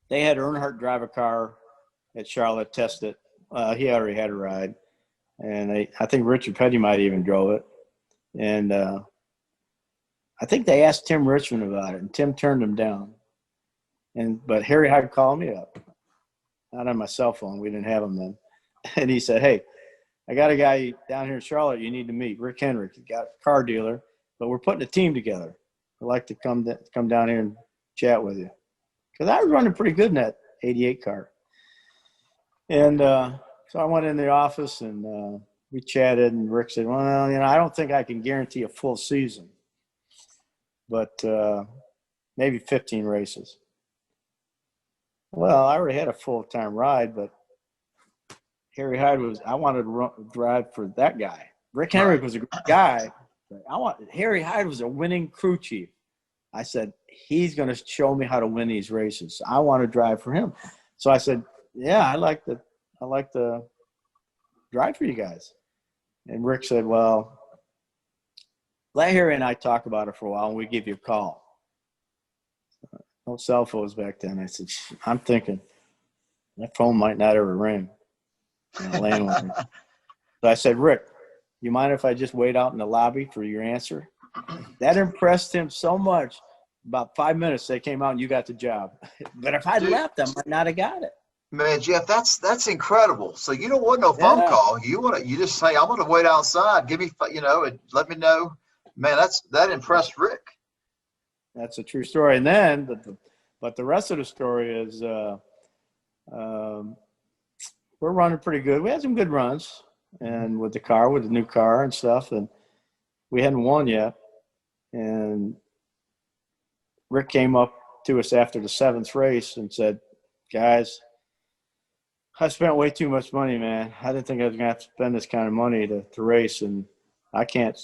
They had Earnhardt drive a car at Charlotte, test it. He already had a ride. And I think Richard Petty might even drove it. And I think they asked Tim Richmond about it, and Tim turned him down. But Harry Hyde called me up, not on my cell phone. We didn't have him then. And he said, hey, I got a guy down here in Charlotte you need to meet, Rick Hendrick. He got a car dealer, but we're putting a team together. I'd like to come down here and chat with you. Because I was running pretty good in that 88 car. And so I went in the office and we chatted, and Rick said, well, I don't think I can guarantee a full season, but maybe 15 races. Well, I already had a full-time ride, but Harry Hyde I wanted to drive for that guy. Rick Hendrick was a great guy. Harry Hyde was a winning crew chief. I said, he's going to show me how to win these races. I want to drive for him. So I said, yeah, I like to drive for you guys. And Rick said, well, let Harry and I talk about it for a while, and we give you a call. No cell phones back then. I said, I'm thinking that phone might not ever ring. So I said, Rick, you mind if I just wait out in the lobby for your answer? That impressed him so much. About 5 minutes, they came out and you got the job. But if I'd left, I might not have got it. Man, Geoff, that's incredible. So you don't want no phone call. You just say, I'm going to wait outside. Give me, and let me know. Man, that impressed Rick. That's a true story. And then, but the rest of the story is we're running pretty good. We had some good runs, and with the new car and stuff, and we hadn't won yet. And Rick came up to us after the 7th race and said, guys, I spent way too much money, man. I didn't think I was going to have to spend this kind of money to race, and I can't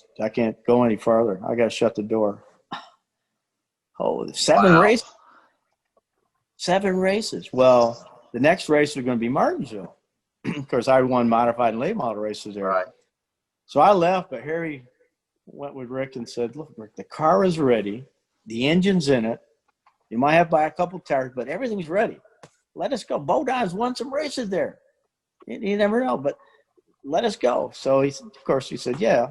go any farther. I got to shut the door. Oh, 7 races. 7 races. Well, the next race was going to be Martinsville. Of course, I won modified and late model races there. Right. So I left, but Harry went with Rick and said, look, Rick, the car is ready. The engine's in it. You might have to buy a couple tires, but everything's ready. Let us go. Bodine's won some races there. You never know, but let us go. So he said, yeah.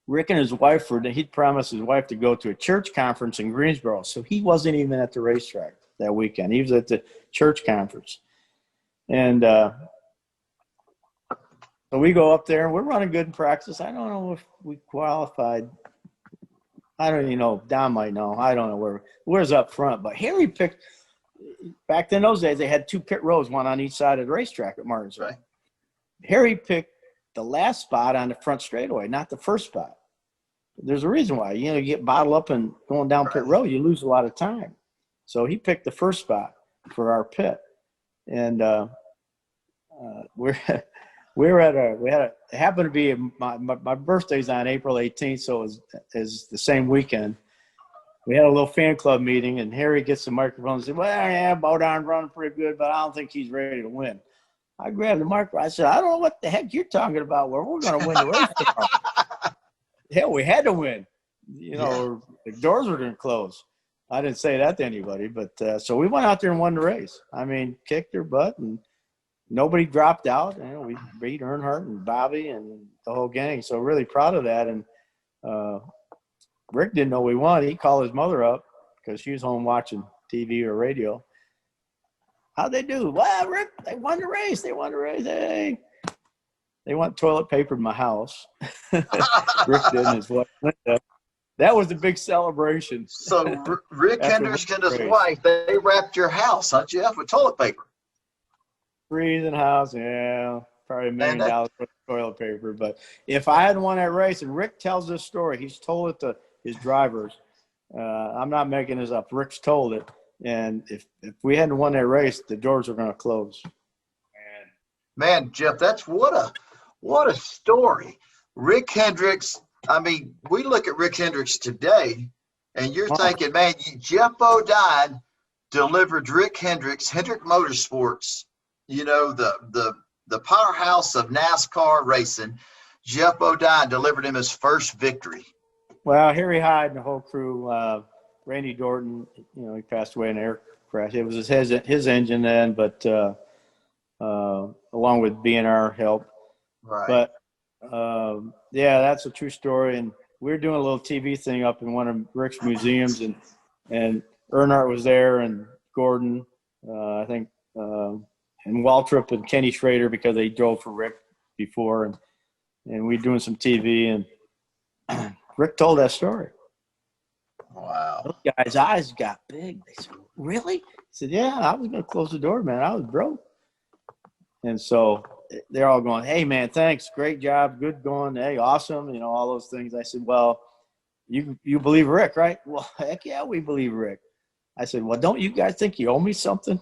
Rick and his wife he'd promised his wife to go to a church conference in Greensboro. So he wasn't even at the racetrack that weekend. He was at the church conference. And so we go up there and we're running good in practice. I don't know if we qualified. I don't even know. Don might know. I don't know where's up front. But Harry picked – back in those days, they had 2 pit rows, one on each side of the racetrack at Martinsville. Right. Harry picked the last spot on the front straightaway, not the first spot. There's a reason why. You get bottled up and going down pit road, you lose a lot of time. So he picked the first spot for our pit. And it happened to be my birthday's on April 18th, so it was the same weekend. we had a little fan club meeting, and Harry gets the microphone and said, well, yeah, Bodine's running pretty good, but I don't think he's ready to win. I grabbed the microphone. I said, I don't know what the heck you're talking about. Well, we're going to win the race tomorrow. Hell, we had to win. You know, the doors were going to close. I didn't say that to anybody, but so we went out there and won the race. I mean, kicked their butt, and nobody dropped out. You know, we beat Earnhardt and Bobby and the whole gang. So really proud of that. And Rick didn't know we won. He called his mother up because she was home watching TV or radio. How'd they do? Well, Rick, they won the race. They won the race. Hey. They want toilet paper in my house. Rick did and his wife Linda. That was a big celebration. So Rick Hendricks and his wife, they wrapped your house, huh, Geoff, with toilet paper? Freezing house, yeah. Probably $1 million worth of toilet paper. But if I hadn't won that race, and Rick tells this story, he's told it to his drivers. I'm not making this up. Rick's told it. And if we hadn't won that race, the doors were going to close. Man, Geoff, that's what a story. Rick Hendricks, I mean, we look at Rick Hendricks today, and you're thinking, man, Geoff Bodine delivered Rick Hendricks, Hendrick Motorsports, you know, the powerhouse of NASCAR racing. Geoff Bodine delivered him his first victory. Well, Harry Hyde and the whole crew, Randy Dorton, you know, he passed away in an air crash. It was his engine then, but along with BNR help. Right. But, yeah, that's a true story. And we were doing a little TV thing up in one of Rick's museums, and Earnhardt was there, and Gordon, I think, and Waltrip and Kenny Schrader, because they drove for Rick before, and we were doing some TV, and Rick told that story. Wow. Those guys' eyes got big. They said, really? He said, yeah, I was going to close the door, man. I was broke. And so they're all going, hey, man, thanks. Great job. Good going. Hey, awesome. You know, all those things. I said, well, you believe Rick, right? Well, heck yeah, we believe Rick. I said, well, don't you guys think you owe me something?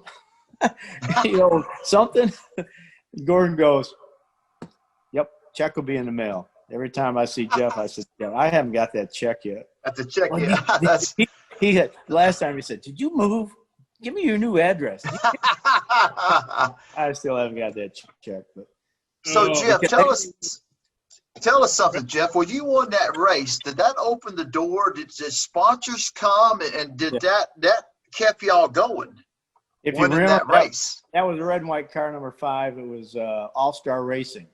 You know, something? Gordon goes, yep, check will be in the mail. Every time I see Geoff, I said, yeah, I haven't got that check yet. That's a check, well, yeah. He had, last time he said, did you move? Give me your new address. I still haven't got that check. But. So, Geoff, tell us something, Geoff. When you won that race, did that open the door? Did sponsors come, and did that kept y'all going? If you winning remember that race, that was a red and white car number 5. It was All-Star Racing.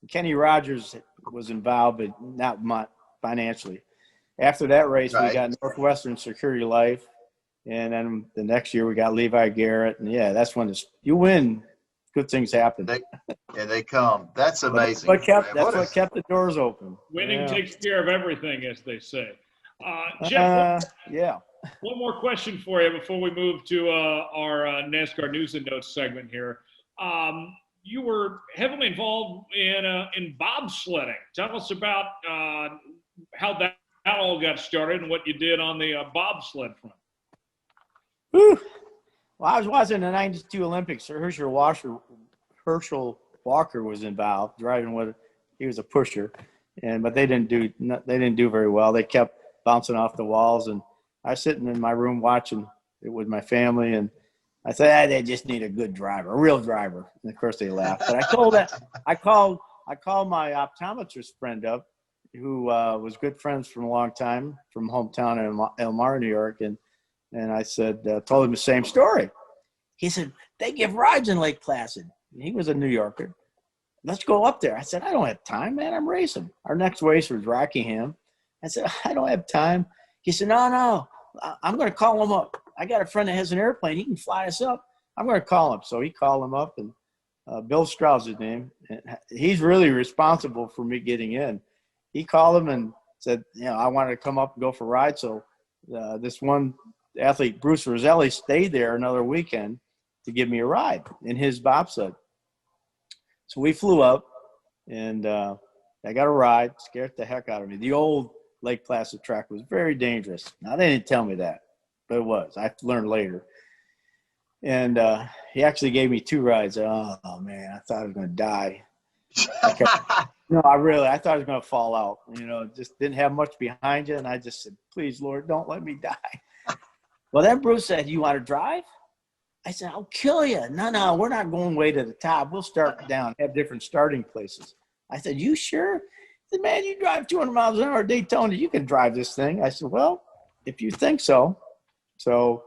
Kenny Rogers was involved, but not much financially. After that race, we got Northwestern Security Life. And then the next year we got Levi Garrett. And, yeah, that's when you win, good things happen. They come. That's amazing. That's what kept the doors open. Winning takes care of everything, as they say. Geoff, yeah. One more question for you before we move to our NASCAR News and Notes segment here. You were heavily involved in bobsledding. Tell us about how that all got started and what you did on the bobsled front. Whew. Well, I was watching the '92 Olympics. Herschel Walker was involved, driving he was a pusher, but they didn't do very well. They kept bouncing off the walls, and I was sitting in my room watching it with my family, and I said, they just need a good driver, a real driver. And of course they laughed. But I called my optometrist friend up, who was good friends from a long time, from hometown in Elmira, New York, and I said, told him the same story. He said, they give rides in Lake Placid. He was a New Yorker. Let's go up there. I said, I don't have time, man. I'm racing. Our next race was Rockingham. I said, I don't have time. He said, no, I'm going to call him up. I got a friend that has an airplane. He can fly us up. I'm going to call him. So he called him up, and Bill Stroud's his name. And he's really responsible for me getting in. He called him and said, I wanted to come up and go for a ride. So this one athlete, Bruce Roselli, stayed there another weekend to give me a ride in his bobsled. So we flew up, and I got a ride. Scared the heck out of me. The old Lake Placid track was very dangerous. Now, they didn't tell me that, but it was. I learned later. And he actually gave me 2 rides. Oh, man, I thought I was going to die. No, I thought I was going to fall out. Just didn't have much behind you. And I just said, please, Lord, don't let me die. Well, then Bruce said, you want to drive? I said, I'll kill you. No, we're not going way to the top. We'll start down, have different starting places. I said, you sure? He said, man, you drive 200 miles an hour at Daytona. You can drive this thing. I said, well, if you think so. So,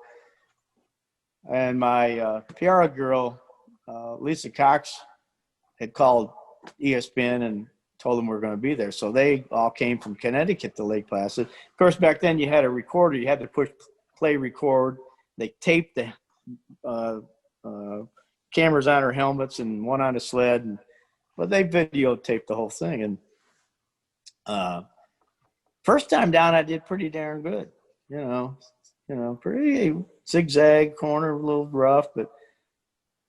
and my PR girl, Lisa Cox, had called ESPN and told them we were going to be there. So they all came from Connecticut to Lake Placid. Of course, back then you had a recorder. You had to push play record. They taped the cameras on our helmets and one on the sled. But they videotaped the whole thing. And first time down, I did pretty darn good. Pretty zigzag corner, a little rough, but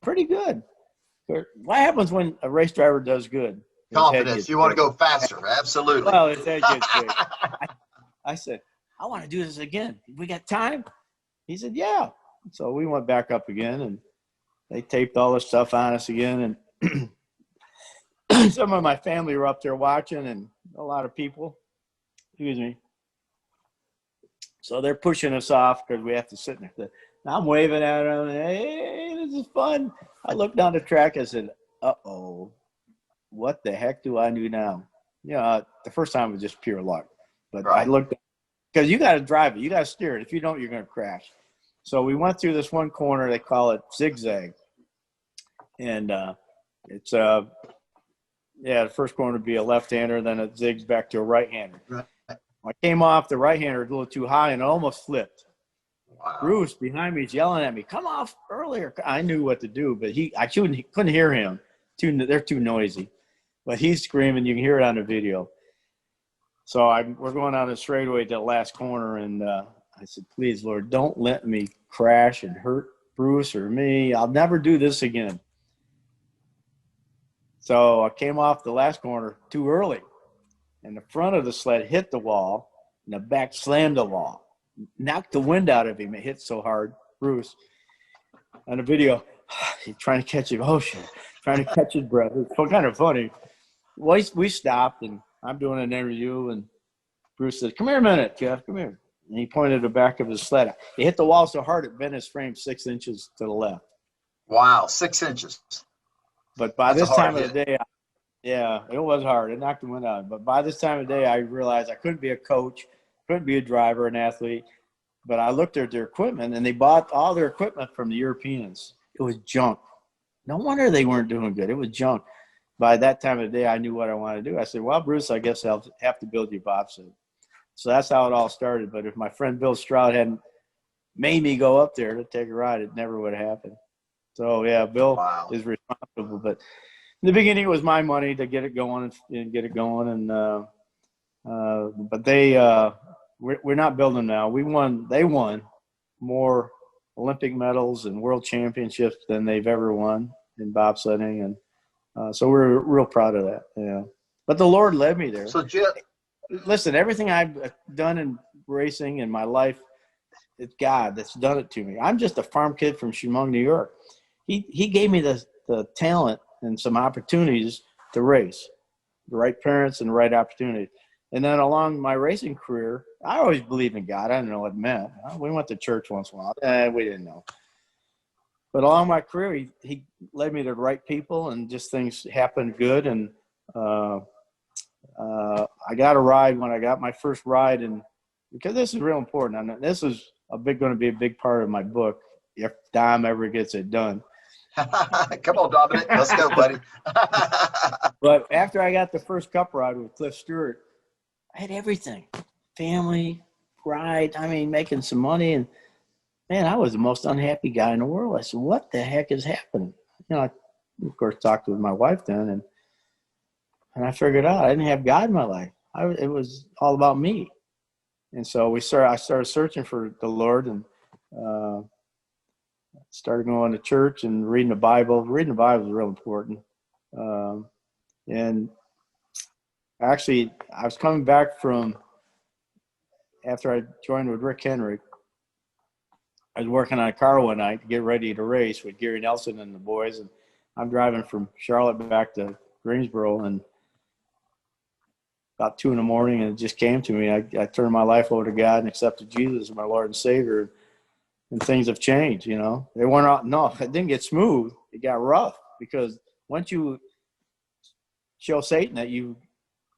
pretty good. What happens when a race driver does good? Confidence. You want to go faster. Absolutely. Well, his head gets big. I said, I want to do this again. We got time? He said, yeah. So we went back up again, and they taped all this stuff on us again. And some of my family were up there watching, and a lot of people. Excuse me. So they're pushing us off because we have to sit there. I'm waving at them. Hey, this is fun. I looked down the track. I said, uh-oh, what the heck do I do now? The first time was just pure luck. But right. I looked, because you got to drive it. You got to steer it. If you don't, you're going to crash. So we went through this one corner. They call it zigzag. And it's, the first corner would be a left-hander, then it zigs back to a right-hander. Right. I came off the right-hander a little too high and it almost flipped. Wow. Bruce behind me is yelling at me, come off earlier. I knew what to do, but I couldn't hear him. They're too noisy. But he's screaming. You can hear it on the video. So we're going on the straightaway to the last corner, and I said, please, Lord, don't let me crash and hurt Bruce or me. I'll never do this again. So I came off the last corner too early, and the front of the sled hit the wall, and the back slammed the wall. Knocked the wind out of him. It hit so hard, Bruce. On the video, he's trying to catch emotion, trying to catch his breath. It's kind of funny. We stopped, and I'm doing an interview, and Bruce said, come here a minute, Geoff, come here. And he pointed the back of his sled. It hit the wall so hard it bent his frame 6 inches to the left. Wow, 6 inches. But by this time of the day, it was hard. It knocked the wind out. But by this time of day, I realized I couldn't be a coach, couldn't be a driver, an athlete. But I looked at their equipment, and they bought all their equipment from the Europeans. It was junk. No wonder they weren't doing good. It was junk. By that time of the day, I knew what I wanted to do. I said, well, Bruce, I guess I'll have to build you a bobsled. So that's how it all started. But if my friend Bill Stroud hadn't made me go up there to take a ride, it never would have happened. So, yeah, Bill is responsible. But in the beginning, it was my money to get it going and get it going. And but we're not building now. They won more Olympic medals and world championships than they've ever won in bobsledding. And so we're real proud of that. Yeah. But the Lord led me there. So, Geoff, listen, everything I've done in racing in my life, it's God that's done it to me. I'm just a farm kid from Chemung, New York. He gave me the talent and some opportunities to race, the right parents and the right opportunities. And then along my racing career, I always believed in God. I didn't know what it meant. We went to church once in a while. We didn't know. But along my career, he led me to the right people, and just things happened good. And I got a ride when I got my first ride, and because this is real important. And this is going to be a big part of my book if Dom ever gets it done. Come on, Dominic. Let's go, buddy. But after I got the first cup ride with Cliff Stewart, I had everything. Family, ride, making some money. And, man, I was the most unhappy guy in the world. I said, what the heck is happening? I, of course, talked with my wife then, and I figured out I didn't have God in my life. It was all about me. And so I started searching for the Lord, and started going to church and reading the Bible. Reading the Bible is real important. And actually, I was coming back from after I joined with Rick Henry. I was working on a car one night to get ready to race with Gary Nelson and the boys, and I'm driving from Charlotte back to Greensboro, and about 2 a.m, and it just came to me. I turned my life over to God and accepted Jesus as my Lord and Savior, and things have changed. You know, they weren't out. No, it didn't get smooth. It got rough, because once you show Satan that you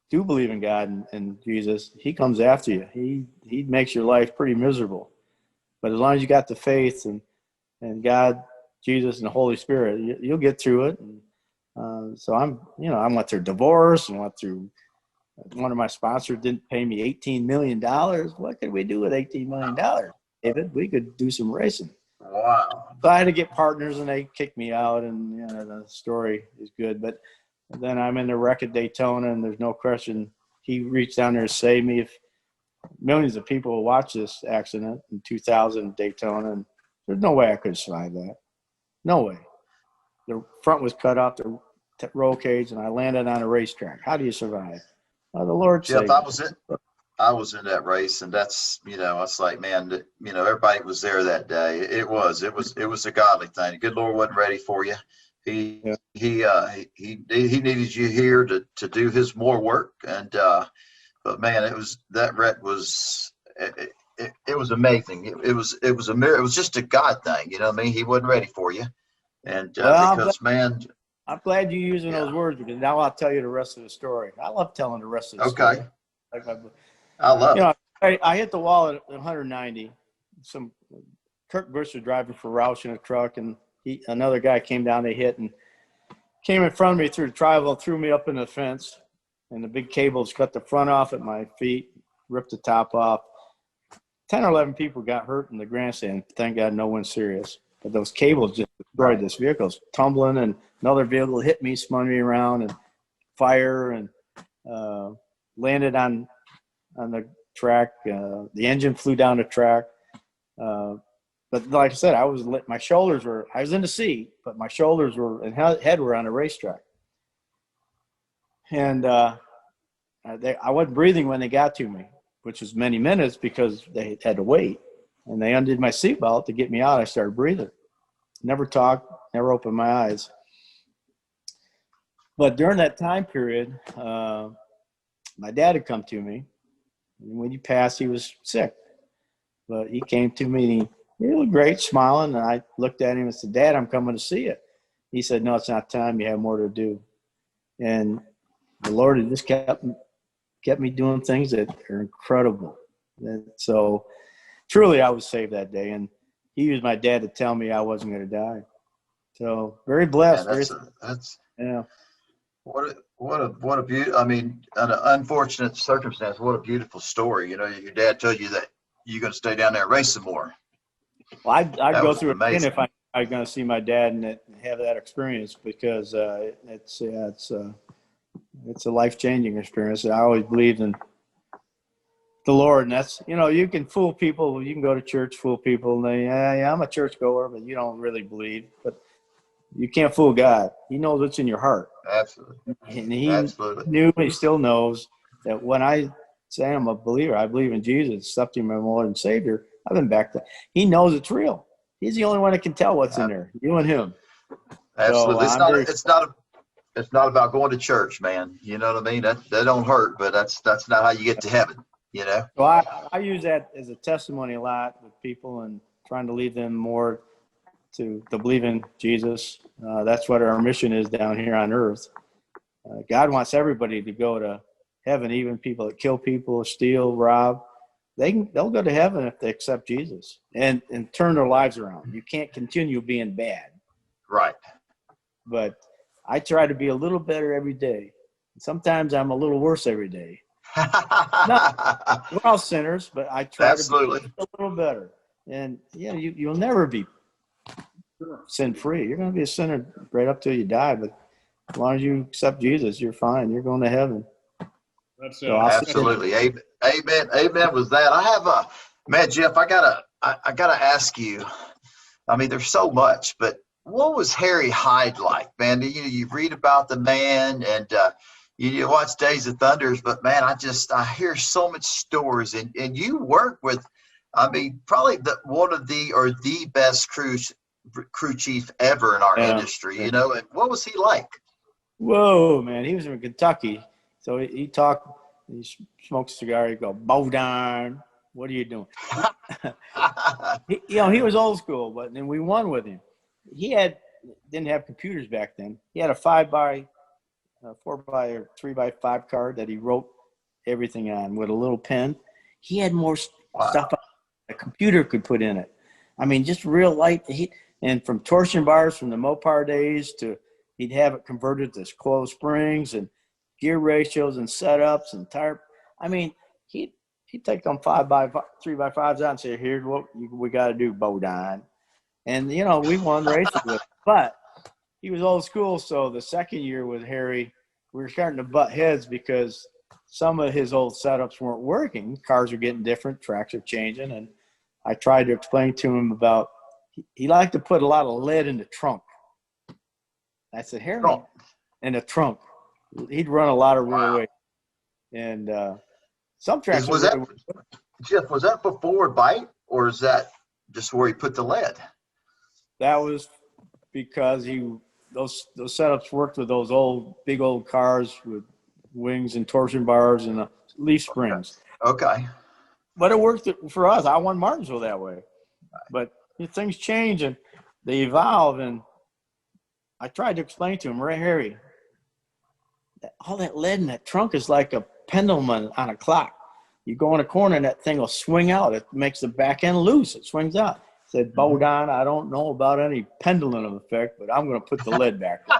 do believe in God and Jesus, he comes after you. He makes your life pretty miserable. But as long as you got the faith and God, Jesus, and the Holy Spirit, you'll get through it. And, so I went through divorce, and went through, one of my sponsors didn't pay me $18 million. What could we do with $18 million, David? We could do some racing. Wow. So I had to get partners, and they kicked me out, and the story is good. But then I'm in the wreck at Daytona, and there's no question he reached down there to save me. If millions of people will watch this accident in 2000 Daytona, and there's no way I could survive that. No way. The front was cut off the roll cage, and I landed on a racetrack. How do you survive? Well, the Lord saved me. I was in that race, and that's, it's like, man, everybody was there that day. It was a godly thing. The good Lord wasn't ready for you. He needed you here to do his more work. And, but man, that wreck was, it was amazing. It was just a God thing. You know what I mean? He wasn't ready for you. And, I'm glad you're using those words, because now I'll tell you the rest of the story. I love telling the rest of the story. Okay. I love it. I hit the wall at 190. Kurt Busch was driving for Roush in a truck, and another guy came down, they hit, and came in front of me through the driveway, threw me up in the fence, and the big cables cut the front off at my feet, ripped the top off. 10 or 11 people got hurt in the grandstand. Thank God no one serious. But those cables just destroyed this vehicle. It was tumbling, and another vehicle hit me, spun me around, and fire, and landed on the track. The engine flew down the track. But like I said, I was in the seat, but my shoulders and head were on a racetrack. And I wasn't breathing when they got to me, which was many minutes, because they had to wait. And they undid my seatbelt to get me out. I started breathing. Never talked, never opened my eyes. But during that time period, my dad had come to me. And when he passed, he was sick. But he came to me, and he looked great, smiling. And I looked at him and said, "Dad, I'm coming to see you." He said, "No, it's not time. You have more to do." And the Lord had just kept me doing things that are incredible. And so truly, I was saved that day. And he used my dad to tell me I wasn't going to die. So very blessed. Yeah, what a beautiful, an unfortunate circumstance. What a beautiful story. Your dad told you that you're going to stay down there and race some more. Well, I'd go through it again if I'm going to see my dad and have that experience, because it's a life-changing experience. I always believed in the Lord, and that's, you can fool people. You can go to church, fool people, and they, I'm a churchgoer, but you don't really believe. But you can't fool God. He knows what's in your heart. Absolutely. And he still knows that when I say I'm a believer, I believe in Jesus, accepting my Lord and Savior, I've been back there. He knows it's real. He's the only one that can tell what's in there. You and him. Absolutely. So, it's not about going to church, man. You know what I mean? That don't hurt, but that's not how you get to heaven. So I use that as a testimony a lot with people, and trying to lead them more to believe in Jesus. That's what our mission is down here on earth. God wants everybody to go to heaven, even people that kill people, steal, rob. They'll go to heaven if they accept Jesus and turn their lives around. You can't continue being bad. Right. But I try to be a little better every day. Sometimes I'm a little worse every day. We're all sinners, but I try to be a little better. And you'll never be sin-free. You're going to be a sinner right up till you die. But as long as you accept Jesus, you're fine. You're going to heaven. Absolutely. Amen was that. I have Geoff, I gotta ask you. There's so much, but what was Harry Hyde like, man? You read about the man, and you watch Days of Thunders, but man, I hear so much stories, and you work with, probably one of the best crew chief ever in our industry, and what was he like? Whoa, man, he was from Kentucky. So he talked He smokes a cigar. He go, Bodine, what are you doing? He was old school, but then we won with him. He didn't have computers back then. He had a 4x or 3x5 card that he wrote everything on with a little pen. He had more stuff a computer could put in it. I mean, just real light. And from torsion bars from the Mopar days to he'd have it converted to coil springs and gear ratios and setups and tire. I mean, he'd take them 3x5s out and say, here's what we got to do, Bodine. And, we won races with him. But he was old school, so the second year with Harry, we were starting to butt heads because some of his old setups weren't working. Cars were getting different, tracks are changing, and I tried to explain to him about he liked to put a lot of lead in the trunk. I said, Harry, in the trunk. He'd run a lot of rear weight. And some tracks Geoff, was that for forward bite, or is that just where he put the lead? That was because those setups worked with those big old cars with wings and torsion bars and leaf springs. Okay. But it worked for us. I won Martinsville that way. But things change and they evolve. And I tried to explain to him, Harry, all that lead in that trunk is like a pendulum on a clock. You go in a corner and that thing will swing out. It makes the back end loose. It swings out. I said, Bodine, I don't know about any pendulum effect, but I'm going to put the lead back there.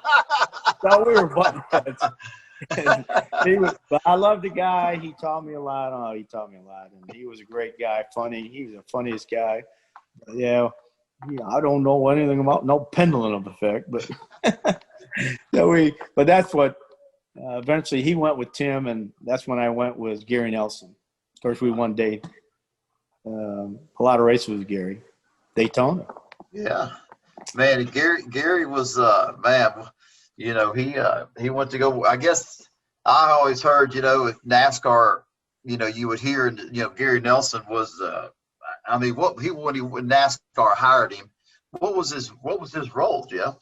So we were button heads. But I love the guy. He taught me a lot. Oh, he taught me a lot. And he was a great guy, funny. He was the funniest guy. Yeah, I don't know anything about no pendulum effect, but but that's what eventually he went with Tim, and that's when I went with Gary Nelson. Of course, we won a lot of races with Gary. Daytona. Yeah, man. Gary was man. He went to go. I guess I always heard, if NASCAR, you would hear, Gary Nelson was. I mean, when NASCAR hired him, what was his role, Geoff?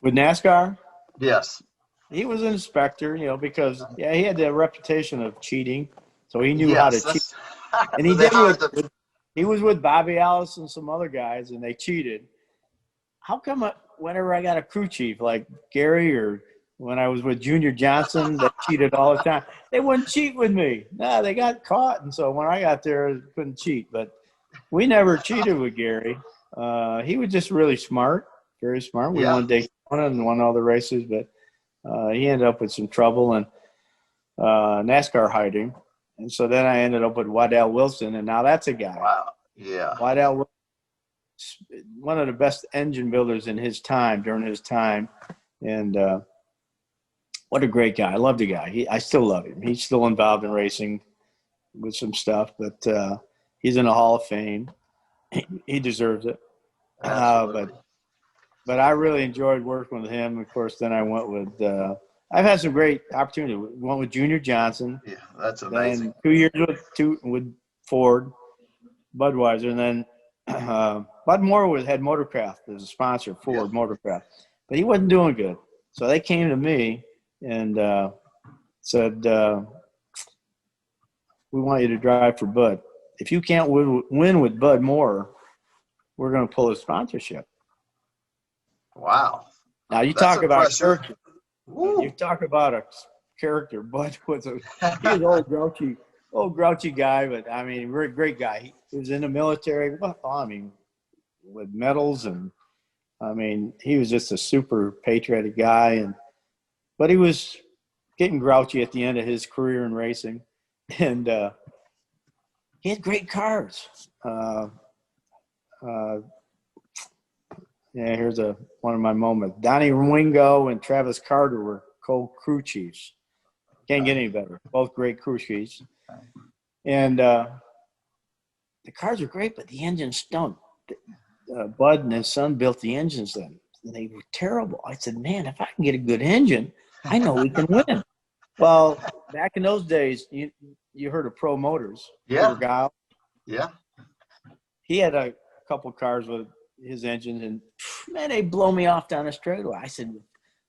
With NASCAR? Yes. He was an inspector, because he had the reputation of cheating, so he knew how to cheat. And he was with Bobby Alice and some other guys, and they cheated. How come whenever I got a crew chief like Gary, or when I was with Junior Johnson, that cheated all the time, they wouldn't cheat with me? No, they got caught, and so when I got there, I couldn't cheat. But we never cheated with Gary. He was just really smart, very smart. We won Daytona and won all the races, but he ended up with some trouble, and NASCAR hired him. And so then I ended up with Waddell Wilson, and now that's a guy. Wow. Yeah. Waddell Wilson, one of the best engine builders during his time. And what a great guy. I love the guy. I still love him. He's still involved in racing with some stuff, but he's in the Hall of Fame. He deserves it. But I really enjoyed working with him. Of course, then I went with I've had some great opportunity. Went with Junior Johnson. Yeah, that's amazing. Then 2 years with Ford, Budweiser, and then Bud Moore had Motorcraft as a sponsor, Ford Motorcraft, but he wasn't doing good. So they came to me and said, "We want you to drive for Bud. If you can't win with Bud Moore, we're going to pull his sponsorship." Wow. Now you talk about character. You talk about a character. Bud was he was an old grouchy guy, but I mean, great guy. He was in the military. With medals, and I mean, he was just a super patriotic guy. But he was getting grouchy at the end of his career in racing, and he had great cars. Here's one of my moments. Donnie Wingo and Travis Carter were co-crew chiefs. Can't get any better. Both great crew chiefs. And the cars were great, but the engine stunk. Bud and his son built the engines then. And they were terrible. I said, man, if I can get a good engine, I know we can win. Well, back in those days, you heard of Pro Motors. Yeah. Yeah. He had a couple cars with his engines, and man, they blow me off down the straightaway. I said,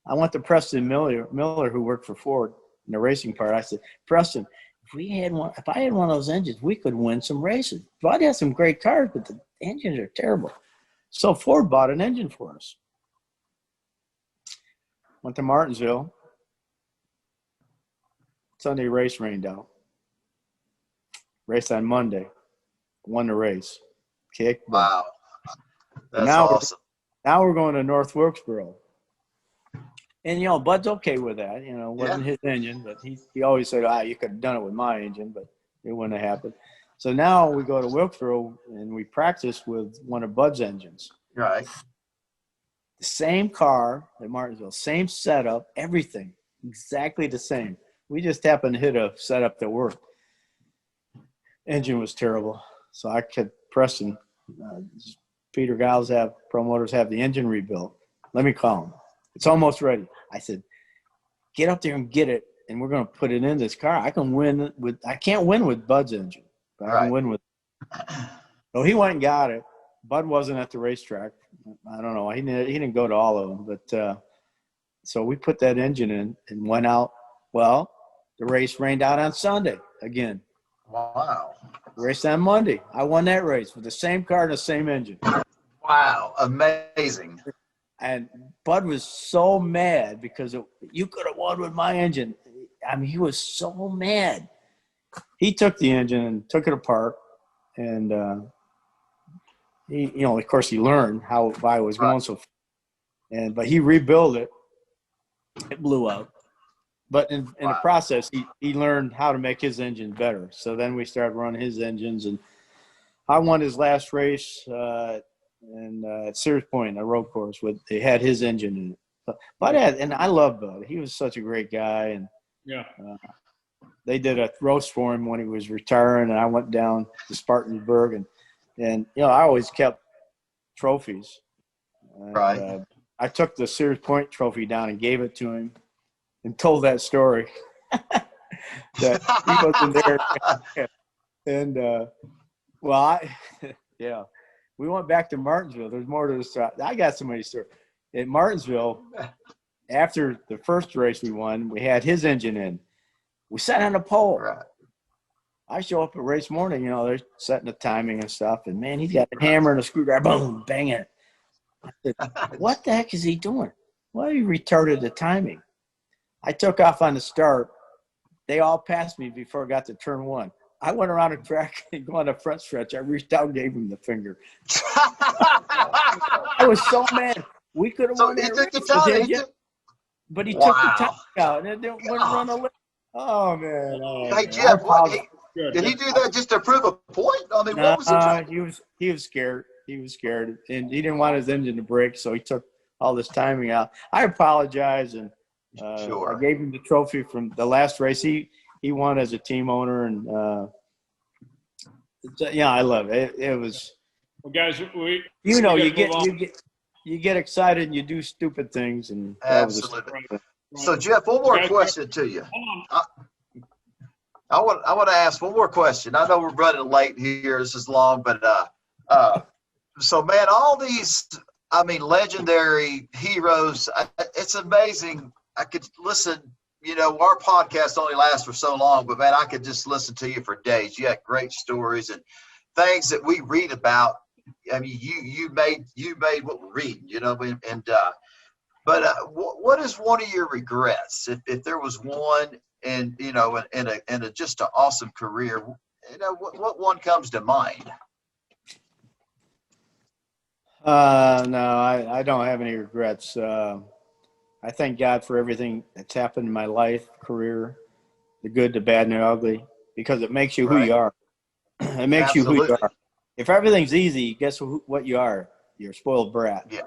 I went to Preston Miller, who worked for Ford. in the racing part. I said, Preston, if I had one of those engines, we could win some races. Bud has some great cars, but the engines are terrible. So Ford bought an engine for us. Went to Martinsville. Sunday race rained out. Raced on Monday. Won the race. Kicked. Wow. That's now awesome. Now we're going to North Wilkesboro. And, you know, Bud's okay with that. You know, it wasn't his engine, but he always said, you could have done it with my engine, but it wouldn't have happened. So now we go to Wilkesboro and we practice with one of Bud's engines. Right. The same car at Martinsville, same setup, everything, exactly the same. We just happened to hit a setup that worked. Engine was terrible. So I could, Preston, Peter Giles promoters have the engine rebuilt. Let me call him. It's almost ready. I said, get up there and get it, and we're going to put it in this car. I can't win with Bud's engine, but I can win with it. So he went and got it. Bud wasn't at the racetrack. I don't know. He didn't go to all of them. But so we put that engine in and went out. Well, the race rained out on Sunday again. Wow. Raced on Monday. I won that race with the same car and the same engine. Wow. Amazing. And Bud was so mad because you could have won with my engine. I mean, he was so mad. He took the engine and took it apart. And, he, you know, of course, he learned why it was going so fast. But he rebuilt it. It blew out. But in the process, he learned how to make his engine better. So then we started running his engines. And I won his last race at Sears Point, a road course, they had his engine in it. But and I love Bud. He was such a great guy. And they did a roast for him when he was retiring. And I went down to Spartanburg. And you know, I always kept trophies. And, I took the Sears Point trophy down and gave it to him and told that story that he wasn't there. And, we went back to Martinsville. There's more to the story. I got so many stories. At Martinsville, after the first race we won, we had his engine in. We sat on a pole. Right. I show up at race morning, you know, they're setting the timing and stuff. And, man, he's got a hammer and a screwdriver. Boom, bang it. I said, what the heck is he doing? Well, he retarded the timing. I took off on the start. They all passed me before I got to turn one. I went around the track and go on the front stretch. I reached out and gave him the finger. I was so mad. We could have won that race. But he took the time out and wouldn't run a lap. Oh, man. Hey, Geoff, did he do that just to prove a point? I mean, what was he was scared. He was scared, and he didn't want his engine to break, so he took all this timing out. I apologize, and I gave him the trophy from the last race. He won as a team owner, and I love it. It was. Well, guys, you get excited and you do stupid things, and absolutely. So, Geoff, one more question to you. I want to ask one more question. I know we're running late here. This is long, but so, man, all these, I mean, legendary heroes, it's amazing. I could listen, you know, our podcast only lasts for so long, but, man, I could just listen to you for days. You had great stories and things that we read about. I mean, you made what we're reading, you know, but what is one of your regrets, if there was one, and you know, in a just an awesome career, you know, what one comes to mind? No, I don't have any regrets. I thank God for everything that's happened in my life, career, the good, the bad, and the ugly, because it makes you who you are. It makes you who you are. If everything's easy, guess what you are? You're a spoiled brat. Yeah,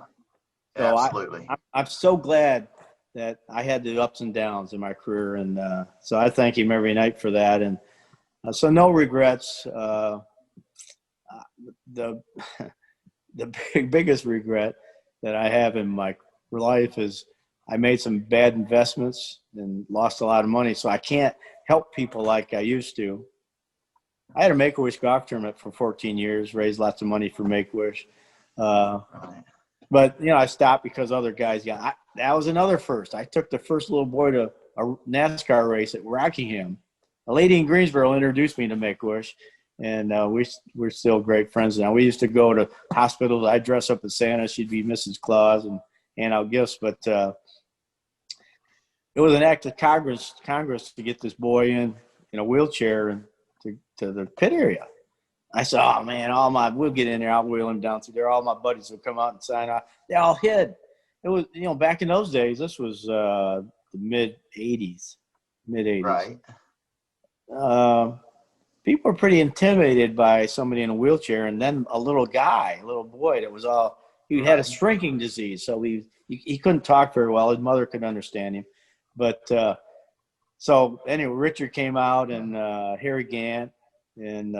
so absolutely. I'm so glad that I had the ups and downs in my career, and so I thank him every night for that. And so no regrets. The biggest regret that I have in my life is I made some bad investments and lost a lot of money, so I can't help people like I used to. I had a Make-A-Wish golf tournament for 14 years, raised lots of money for Make-A-Wish. But, you know, I stopped because other guys that was another first. I took the first little boy to a NASCAR race at Rockingham. A lady in Greensboro introduced me to Make-A-Wish, and we're still great friends now. We used to go to hospitals. I'd dress up as Santa. She'd be Mrs. Claus and hand out gifts. But it was an act of Congress to get this boy in a wheelchair and to the pit area. I said, oh, man, we'll get in there. I'll wheel him down through there. All my buddies will come out and sign off. They all hid. It was, back in those days, this was the mid-'80s. Right. People were pretty intimidated by somebody in a wheelchair, and then a little boy that was he had a shrinking disease, so he couldn't talk very well. His mother couldn't understand him. But so anyway, Richard came out, and Harry Gant, and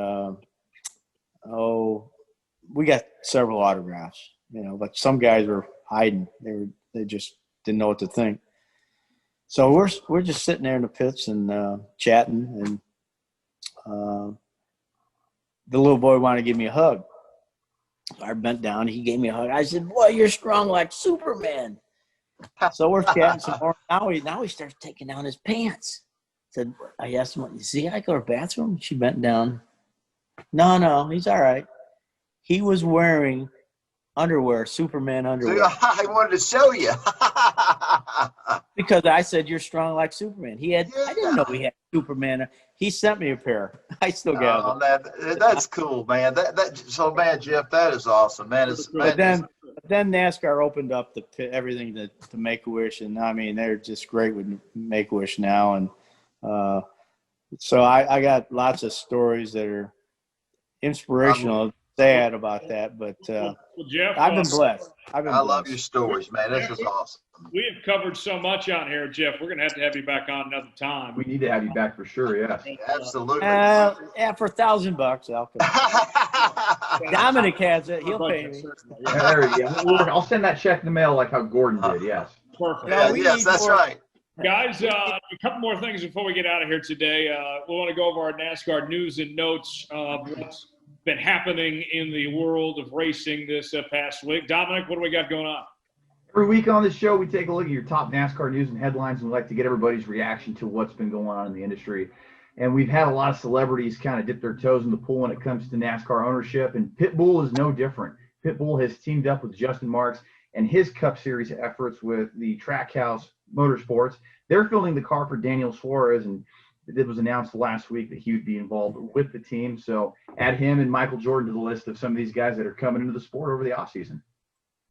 we got several autographs, but some guys were hiding. They just didn't know what to think. So we're just sitting there in the pits and chatting, and the little boy wanted to give me a hug. So I bent down. He gave me a hug. I said, "Boy, you're strong like Superman." So we're chatting some more. Now he starts taking down his pants. I asked him, "You see, I go to the bathroom?" She bent down. No, he's all right. He was wearing underwear, Superman underwear. I wanted to show you. Because I said, you're strong like Superman. I didn't know he had Superman. He sent me a pair. I still got them. That's cool, man. So, man, Geoff, that is awesome, man. But then NASCAR opened up everything to Make-A-Wish, and I mean, they're just great with Make-A-Wish now. And so I got lots of stories that are inspirational, sad about that, but Geoff, I've been blessed. I love your stories, man. This is awesome. We have covered so much on here, Geoff. We're going to have you back on another time. We need to have you back for sure, yes. Absolutely. Yeah, for $1,000, I'll come. Dominic has it. He'll pay me. Yeah, there you go. I'll send that check in the mail like how Gordon did, yes. Perfect. Yes, that's right. Guys, a couple more things before we get out of here today. We want to go over our NASCAR news and notes of what's been happening in the world of racing this past week. Dominic, what do we got going on? Every week on this show, we take a look at your top NASCAR news and headlines, and we like to get everybody's reaction to what's been going on in the industry. And we've had a lot of celebrities kind of dip their toes in the pool when it comes to NASCAR ownership, and Pitbull is no different. Pitbull has teamed up with Justin Marks and his Cup Series efforts with the Trackhouse Motorsports. They're fielding the car for Daniel Suarez, and it was announced last week that he would be involved with the team. So add him and Michael Jordan to the list of some of these guys that are coming into the sport over the offseason.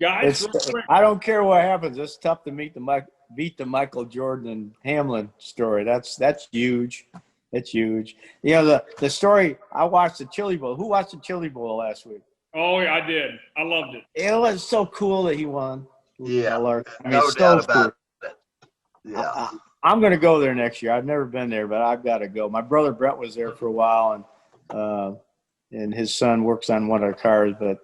Guys, I don't care what happens. It's tough to beat the Michael Jordan and Hamlin story. That's huge. It's huge. The story, I watched the Chili Bowl. Who watched the Chili Bowl last week? Oh, yeah, I did. I loved it. It was so cool that he won. Yeah, no doubt about it. Yeah. I'm going to go there next year. I've never been there, but I've got to go. My brother Brett was there for a while, and his son works on one of the cars. But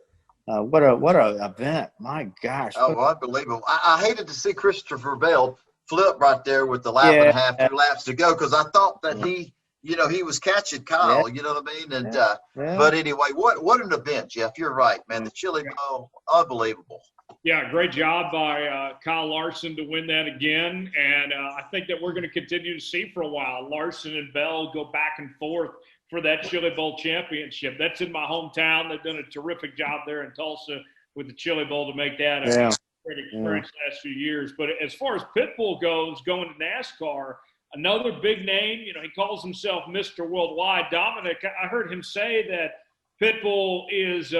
what a event! My gosh! Oh, unbelievable! I hated to see Christopher Bell flip right there with the lap and a half, 2 laps to go, because I thought that he was catching Kyle. You know what I mean? And but anyway, what an event, Geoff! You're right, man. The Chili Bowl, unbelievable. Yeah, great job by Kyle Larson to win that again. And I think that we're going to continue to see for a while Larson and Bell go back and forth for that Chili Bowl championship. That's in my hometown. They've done a terrific job there in Tulsa with the Chili Bowl to make that a great experience last few years. But as far as Pitbull goes, going to NASCAR, another big name, he calls himself Mr. Worldwide. Dominic, I heard him say that Pitbull is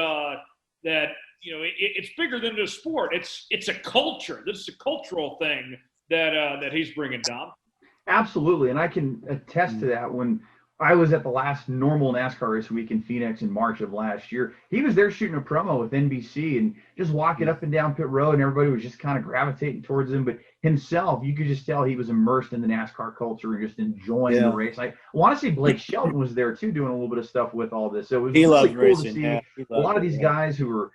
it's bigger than the sport. It's a culture. This is a cultural thing that he's bringing, Dom. Absolutely, and I can attest to that. When I was at the last normal NASCAR race week in Phoenix in March of last year, he was there shooting a promo with NBC and just walking up and down pit road, and everybody was just kind of gravitating towards him. But himself, you could just tell he was immersed in the NASCAR culture and just enjoying the race. I want to say Blake Shelton was there too, doing a little bit of stuff with all this. So it was really cool racing, to see a lot of these guys who were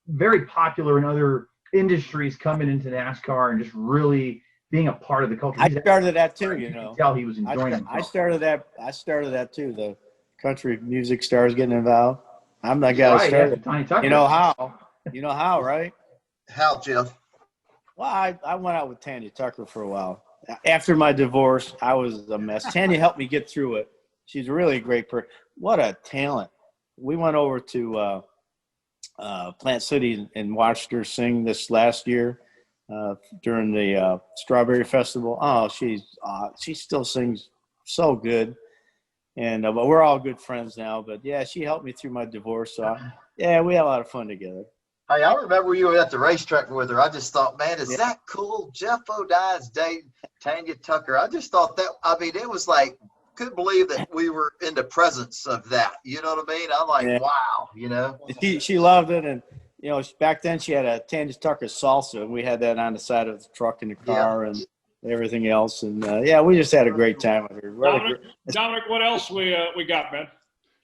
very popular in other industries coming into NASCAR and just really being a part of the culture. I started that too, You can tell he was enjoying it. I started that too. The country music stars getting involved. I'm that guy who started. Tiny Tucker. You know how, right? How, Geoff? Well, I went out with Tanya Tucker for a while. after my divorce, I was a mess. Tanya helped me get through it. She's really a great person. What a talent. We went over to Plant City and watched her sing this last year during the Strawberry Festival. Oh, she still sings so good. And but we're all good friends now. But, yeah, she helped me through my divorce. So, yeah, we had a lot of fun together. Hey, I remember you were at the racetrack with her. I just thought, man, is that cool? Geoff Bodine's dating Tanya Tucker. I just thought that, I mean, it was like, couldn't believe that we were in the presence of that. You know what I mean? I'm like, wow, you know. She loved it. And, you know, back then she had a Tanya Tucker salsa, and we had that on the side of the truck in the car and everything else. And, we just had a great time with her. Dominic, what else we got, man?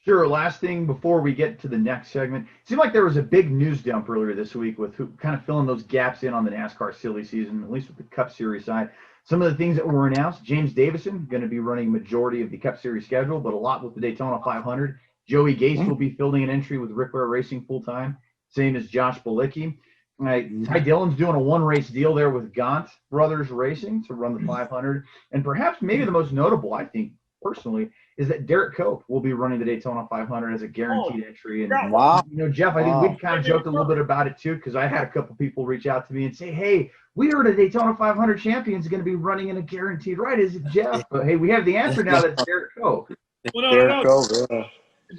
Sure. Last thing before we get to the next segment, it seemed like there was a big news dump earlier this week with who kind of filling those gaps in on the NASCAR silly season, at least with the Cup Series side. Some of the things that were announced: James Davison going to be running majority of the Cup Series schedule, but a lot with the Daytona 500. Joey Gase will be fielding an entry with Rick Ware Racing full time, same as Josh Bilicki. Ty Dillon's doing a one-race deal there with Gaunt Brothers Racing to run the 500, and perhaps maybe the most notable, I think personally, is that Derek Cope will be running the Daytona 500 as a guaranteed entry. And wow. You know, Jeff, I think we've kind of joked a little bit about it too, because I had a couple people reach out to me and say, "Hey, we heard a Daytona 500 champion is going to be running in a guaranteed ride. Is it Jeff?" But hey, we have the answer now. That it's Derek Cope. Well, no.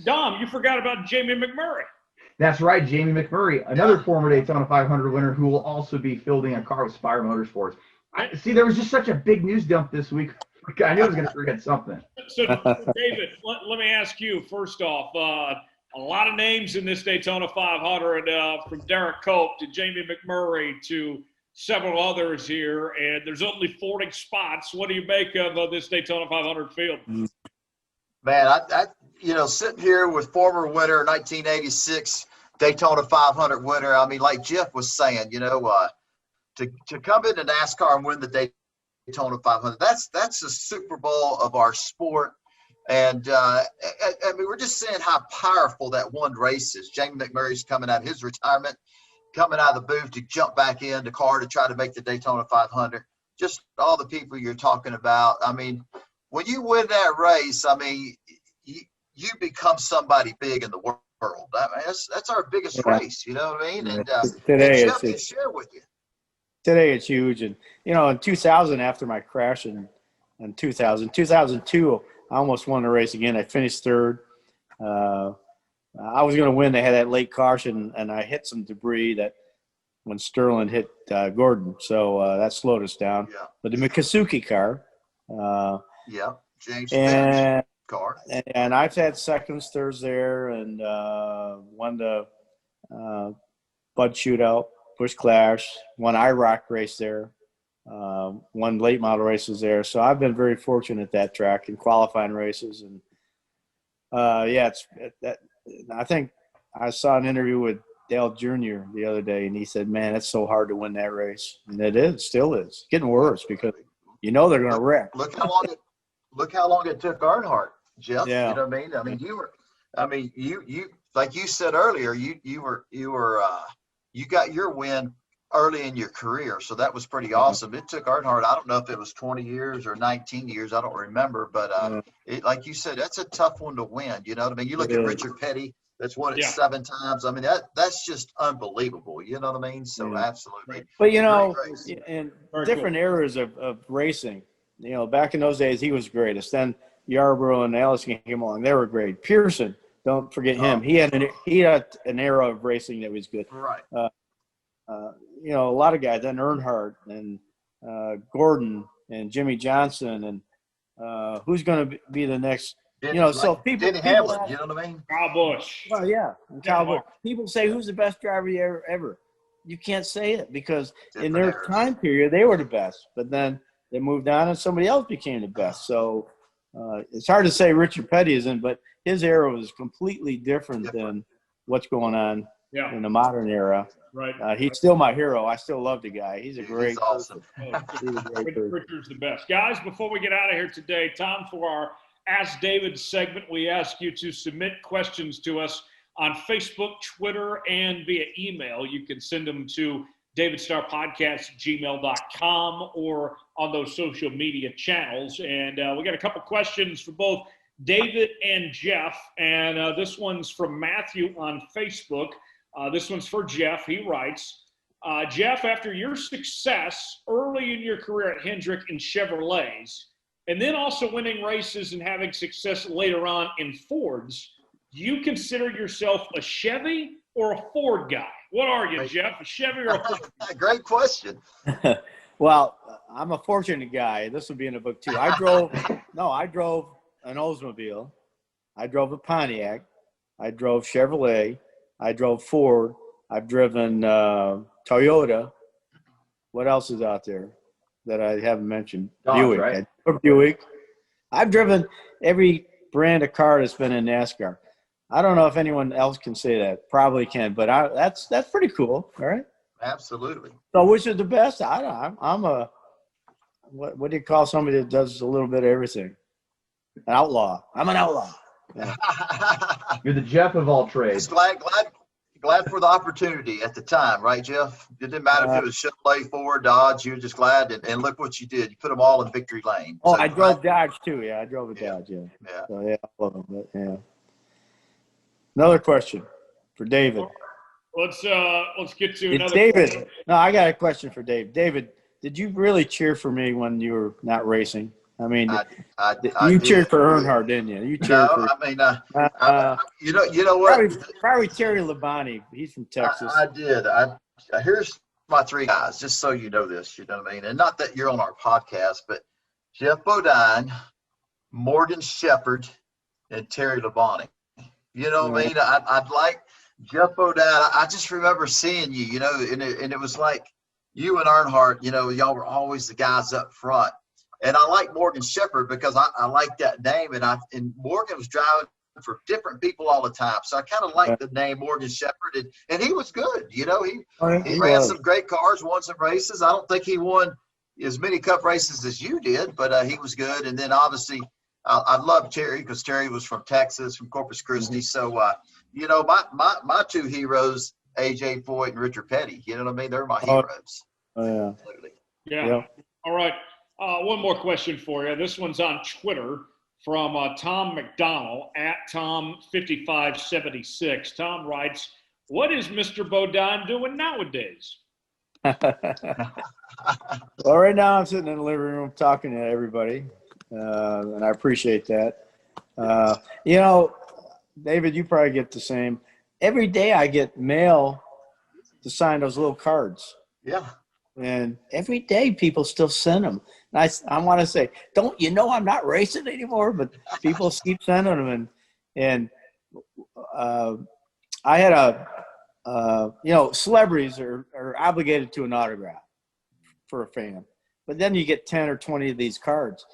Dom, you forgot about Jamie McMurray. That's right, Jamie McMurray, another former Daytona 500 winner who will also be fielding a car with Spire Motorsports. See, there was just such a big news dump this week. I knew I was going to forget something. So, David, let me ask you, first off, a lot of names in this Daytona 500, from Derek Cope to Jamie McMurray to several others here, and there's only 40 spots. What do you make of this Daytona 500 field? Man, I sitting here with former winner, 1986 Daytona 500 winner, I mean, like Geoff was saying, to come into NASCAR and win the Daytona 500, that's the Super Bowl of our sport. And I mean, we're just seeing how powerful that one race is. Jamie McMurray's coming out of his retirement, coming out of the booth to jump back in the car to try to make the Daytona 500. Just all the people you're talking about. I mean, when you win that race, I mean, you become somebody big in the world. I mean, that's our biggest race, you know what I mean? And today Geoff can share with you. Today it's huge. And, in 2000, after my crash in 2002, I almost won the race again. I finished third. I was going to win. They had that late caution, and I hit some debris that when Sterling hit Gordon. So that slowed us down. Yeah. But the Mikasuki car. James car. And I've had seconds, thirds there, and won the Bud Shootout, Busch Clash, won IROC race there, won late model races there. So I've been very fortunate at that track in qualifying races. And I think I saw an interview with Dale Jr. the other day, and he said, "Man, it's so hard to win that race." And it is, still is. Getting worse because they're going to wreck. Look how long it took Earnhardt, Geoff. Yeah. You know what I mean? I mean, you like you said earlier, you got your win early in your career, so that was pretty awesome. It took Earnhardt, I don't know if it was 20 years or 19 years, I don't remember, but like you said, that's a tough one to win. You know what I mean? You look at Richard Petty, that's won it 7 times. I mean, that's just unbelievable. You know what I mean? So absolutely. But in different eras of racing, back in those days, he was the greatest. Then Yarborough and Allison came along; they were great. Pearson, don't forget him. He had an era of racing that was good. Right. A lot of guys. Then Earnhardt and Gordon and Jimmy Johnson and who's going to be the next? So people Hamlin, you know what I mean? Kyle Busch. Well, yeah, Kyle Busch. People say, "Who's the best driver ever?" You can't say it because in their time period they were the best, but then they moved on and somebody else became the best. So it's hard to say Richard Petty isn't, but his era was completely different than what's going on in the modern era. Right. He's still my hero. I still love the guy. He's He's awesome. Richard's the best. Guys, before we get out of here today, time for our Ask David segment. We ask you to submit questions to us on Facebook, Twitter, and via email. You can send them to davidstarpodcast@gmail.com or on those social media channels. And we got a couple questions for both David and Geoff. And this one's from Matthew on Facebook. This one's for Geoff. He writes, Geoff, after your success early in your career at Hendrick and Chevrolets, and then also winning races and having success later on in Fords, do you consider yourself a Chevy or a Ford guy? What are you, Geoff, a Chevy or a Ford guy? Great question. Well, I'm a fortunate guy. This would be in the book too. I drove an Oldsmobile. I drove a Pontiac. I drove Chevrolet. I drove Ford. I've driven Toyota. What else is out there that I haven't mentioned? Dodge, Buick. right? Buick. I've driven every brand of car that's been in NASCAR. I don't know if anyone else can say that. Probably can, but that's pretty cool. All right. Absolutely. So which is the best? I'm a what do you call somebody that does a little bit of everything? An outlaw. I'm an outlaw. Yeah. You're the Geoff of all trades. Just glad for the opportunity at the time, right, Geoff? It didn't matter if it was Chevrolet, Ford, Dodge. You were just glad, and look what you did. You put them all in victory lane. Oh, So I drove Dodge too. Yeah, I drove a Dodge. Yeah. Yeah. So yeah, I love them. But, yeah. Another question for David. Let's get to another David. question. No, I got a question for Dave. David, did you really cheer for me when you were not racing? I mean, you cheered for Earnhardt, didn't you? You cheered for. I mean, you know what? Probably Terry Labonte. He's from Texas. I did. Here's my three guys, just so you know this. You know what I mean? And not that you're on our podcast, but Geoff Bodine, Morgan Shepherd, and Terry Labonte. You know what I mean? I'd like Geoff Bodine. I just remember seeing you. You know, and it was like you and Earnhardt. You know, y'all were always the guys up front. And I like Morgan Shepherd because I like that name, and Morgan was driving for different people all the time, so I kind of like the name Morgan Shepherd, and he was good. You know, he ran some great cars, won some races. I don't think he won as many Cup races as you did, but he was good. And then obviously I love Terry because Terry was from Texas, from Corpus Christi. So you know, my two heroes, AJ Foyt and Richard Petty. You know what I mean? They're my heroes. Oh yeah. Absolutely. Yeah. All right. One more question for you. This one's on Twitter from Tom McDonald at Tom5576. Tom writes, what is Mr. Bodine doing nowadays? Well, right now I'm sitting in the living room talking to everybody, and I appreciate that. You know, David, you probably get the same. Every day I get mail to sign those little cards. Yeah. And every day people still send them. And I want to say, don't you know I'm not racing anymore? But people keep sending them. And I had you know, celebrities are obligated to an autograph for a fan. But then you get 10 or 20 of these cards.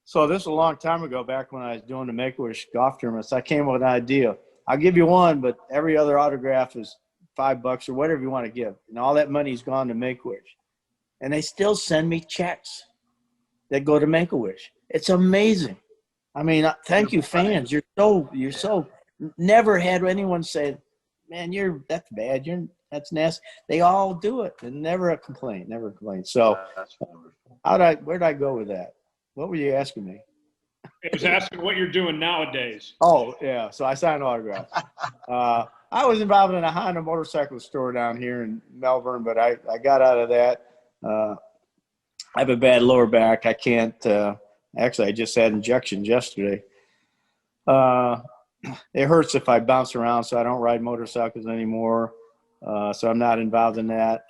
So this was a long time ago, back when I was doing the Make-A-Wish golf tournaments. I came up with an idea. I'll give you one, but every other autograph is $5 or whatever you want to give. And all that money's gone to Make-A-Wish. And they still send me checks that go to Make-A-Wish. It's amazing. I mean, thank you, fans. You're so never had anyone say, man, that's bad. That's nasty. They all do it and never a complaint, So That's wonderful. where'd I go with that? What were you asking me? It was asking what you're doing nowadays. Oh, yeah. So I signed autographs. I was involved in a Honda motorcycle store down here in Melbourne, but I got out of that. I have a bad lower back. I can't actually, I just had injections yesterday. It hurts if I bounce around, so I don't ride motorcycles anymore. So I'm not involved in that.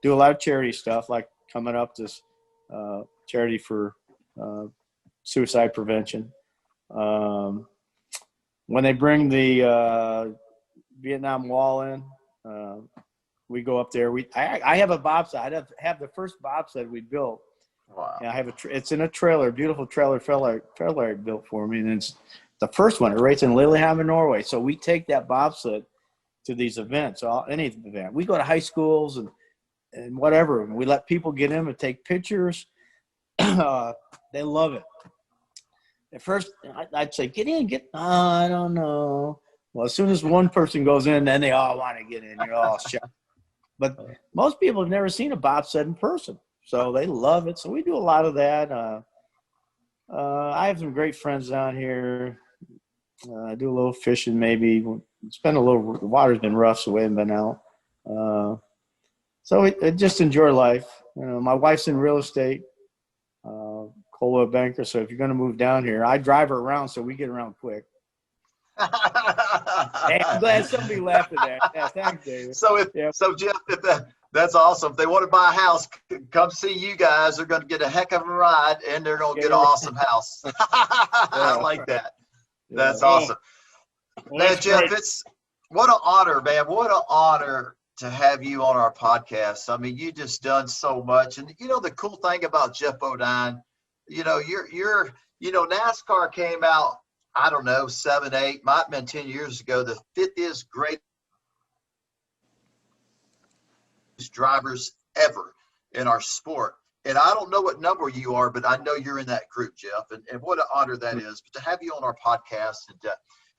Do a lot of charity stuff, like coming up this charity for suicide prevention. When they bring the Vietnam Wall in, we go up there. I have a bobsled. I have the first bobsled we built. Wow. And I have it's in a trailer, beautiful trailer built for me, and it's the first one. It races in Lillehammer, Norway. So we take that bobsled to these events, any event. We go to high schools and whatever, and we let people get in and take pictures. They love it. At first, I'd say, get in, I don't know. Well, as soon as one person goes in, then they all want to get in. You're all shocked. But most people have never seen a bobsled in person, so they love it. So we do a lot of that. I have some great friends down here. I do a little fishing, maybe. The water's been rough, so we haven't been out. So I just enjoy life. My wife's in real estate, Cola banker. So if you're going to move down here, I drive her around, so we get around quick. Hey, I'm glad somebody laughed at that. Yeah, thanks, David. So Geoff, that's awesome. If they want to buy a house, come see you guys. They're going to get a heck of a ride, and they're going to get an awesome house. I like that. That's awesome. Well, man, Geoff, what an honor, man. What an honor to have you on our podcast. I mean, you just done so much. And the cool thing about Geoff Bodine, you're NASCAR came out, I don't know, 7, 8, might have been 10 years ago, the 50th greatest drivers ever in our sport. And I don't know what number you are, but I know you're in that group, Geoff. And what an honor that is. But to have you on our podcast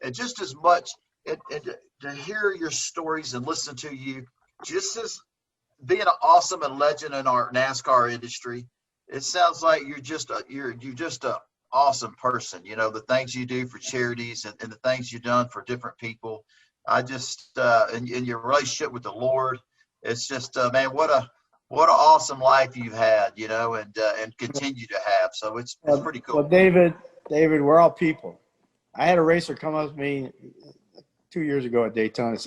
and just as much and to hear your stories and listen to you, just as being an awesome and legend in our NASCAR industry, it sounds like you're just a awesome person. The things you do for charities and the things you've done for different people. I just in your relationship with the Lord, it's just man, what an awesome life you've had, and continue to have. So it's pretty cool. Well, David, we're all people. I had a racer come up to me 2 years ago at Daytona,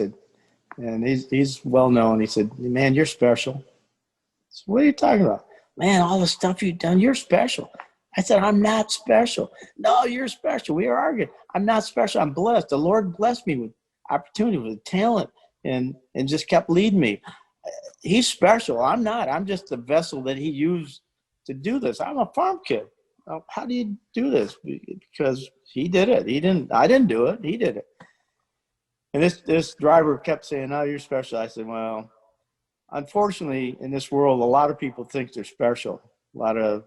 and he's well known. He said, "Man, you're special." I said, "What are you talking about?" "Man, all the stuff you've done, you're special." I said, "I'm not special." "No, you're special." We were arguing. "I'm not special. I'm blessed. The Lord blessed me with opportunity, with talent, and just kept leading me. He's special. I'm not. I'm just the vessel that he used to do this. I'm a farm kid. How do you do this?" Because he did it. I didn't do it. He did it. And this driver kept saying, "Oh, you're special." I said, "Well, unfortunately, in this world, a lot of people think they're special. A lot of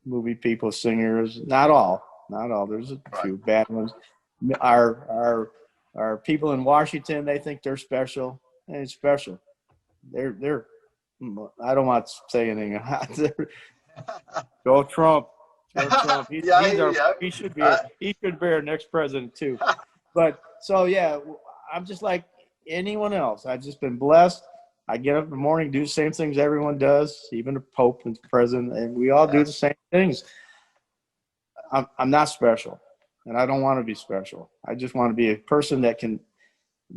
movie people, singers, not all. There's a few bad ones. Our people in Washington, they think they're special. They ain't special. They're I don't want to say anything. Go Trump. Go Trump. He should be our next president too. But so yeah, I'm just like anyone else. I've just been blessed. I get up in the morning, do the same things everyone does, even the Pope and the president, and we all do the same things. I'm not special, and I don't want to be special. I just want to be a person that can.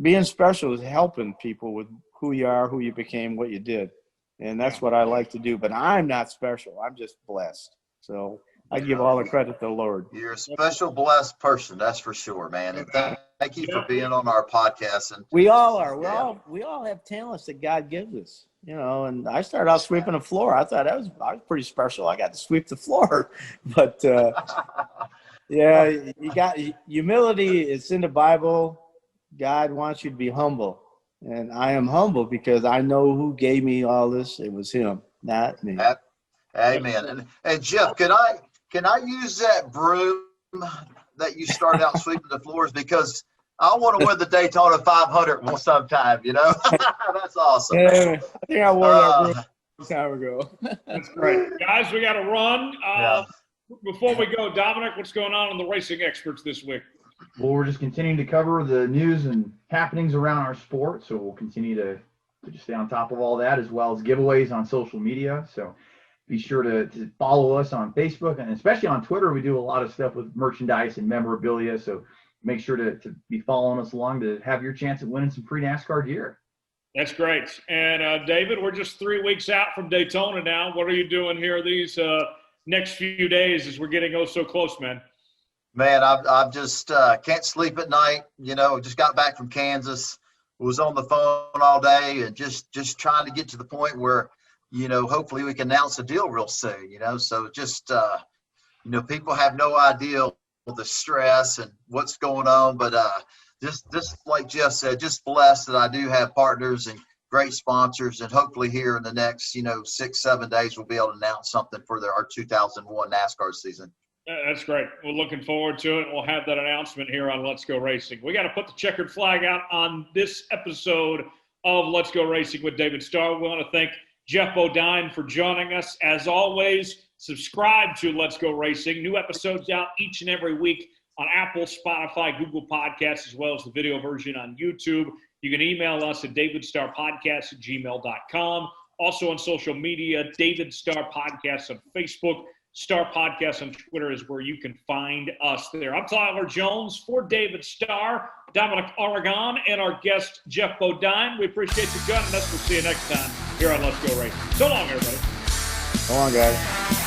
Being special is helping people with who you are, who you became, what you did, and that's what I like to do. But I'm not special. I'm just blessed. So I give all the credit to the Lord. You're a special, blessed person, that's for sure, man. And thank you for being on our podcast. And we all are. We all have talents that God gives us, And I started out sweeping the floor. I thought I was pretty special. I got to sweep the floor, but yeah, you got humility. It's in the Bible. God wants you to be humble, and I am humble because I know who gave me all this. It was Him, not me. Amen. And Geoff, can I use that broom that you started out sweeping the floors, because I want to win the Daytona 500 sometime, That's awesome. Yeah, I think I wore that broom some time ago. That's great. Guys, we got to run. Before we go, Dominic, what's going on in the Racing Experts this week? Well, we're just continuing to cover the news and happenings around our sport, so we'll continue to just stay on top of all that, as well as giveaways on social media. So be sure to follow us on Facebook, and especially on Twitter. We do a lot of stuff with merchandise and memorabilia, so make sure to be following us along to have your chance at winning some free NASCAR gear. That's great. And David, we're just 3 weeks out from Daytona now. What are you doing here these next few days as we're getting so close, man? Man, I've just can't sleep at night. Just got back from Kansas, was on the phone all day, and just trying to get to the point where, hopefully we can announce a deal real soon. So just people have no idea the stress and what's going on, but just like Geoff said, just blessed that I do have partners and great sponsors, and hopefully here in the next 6-7 days we'll be able to announce something for our 2001 NASCAR season. That's great. We're looking forward to it. We'll have that announcement here on Let's Go Racing. We got to put the checkered flag out on this episode of Let's Go Racing with David Starr. We want to thank Geoff Bodine for joining us. As always, subscribe to Let's Go Racing. New episodes out each and every week on Apple, Spotify, Google Podcasts, as well as the video version on YouTube. You can email us at davidstarpodcast@gmail.com. Also on social media, David Starr Podcast on Facebook. Star Podcast on Twitter is where you can find us there. I'm Tyler Jones for David Starr, Dominic Aragon, and our guest, Geoff Bodine. We appreciate you joining us. We'll see you next time here on Let's Go Racing. So long, everybody. So long, guys.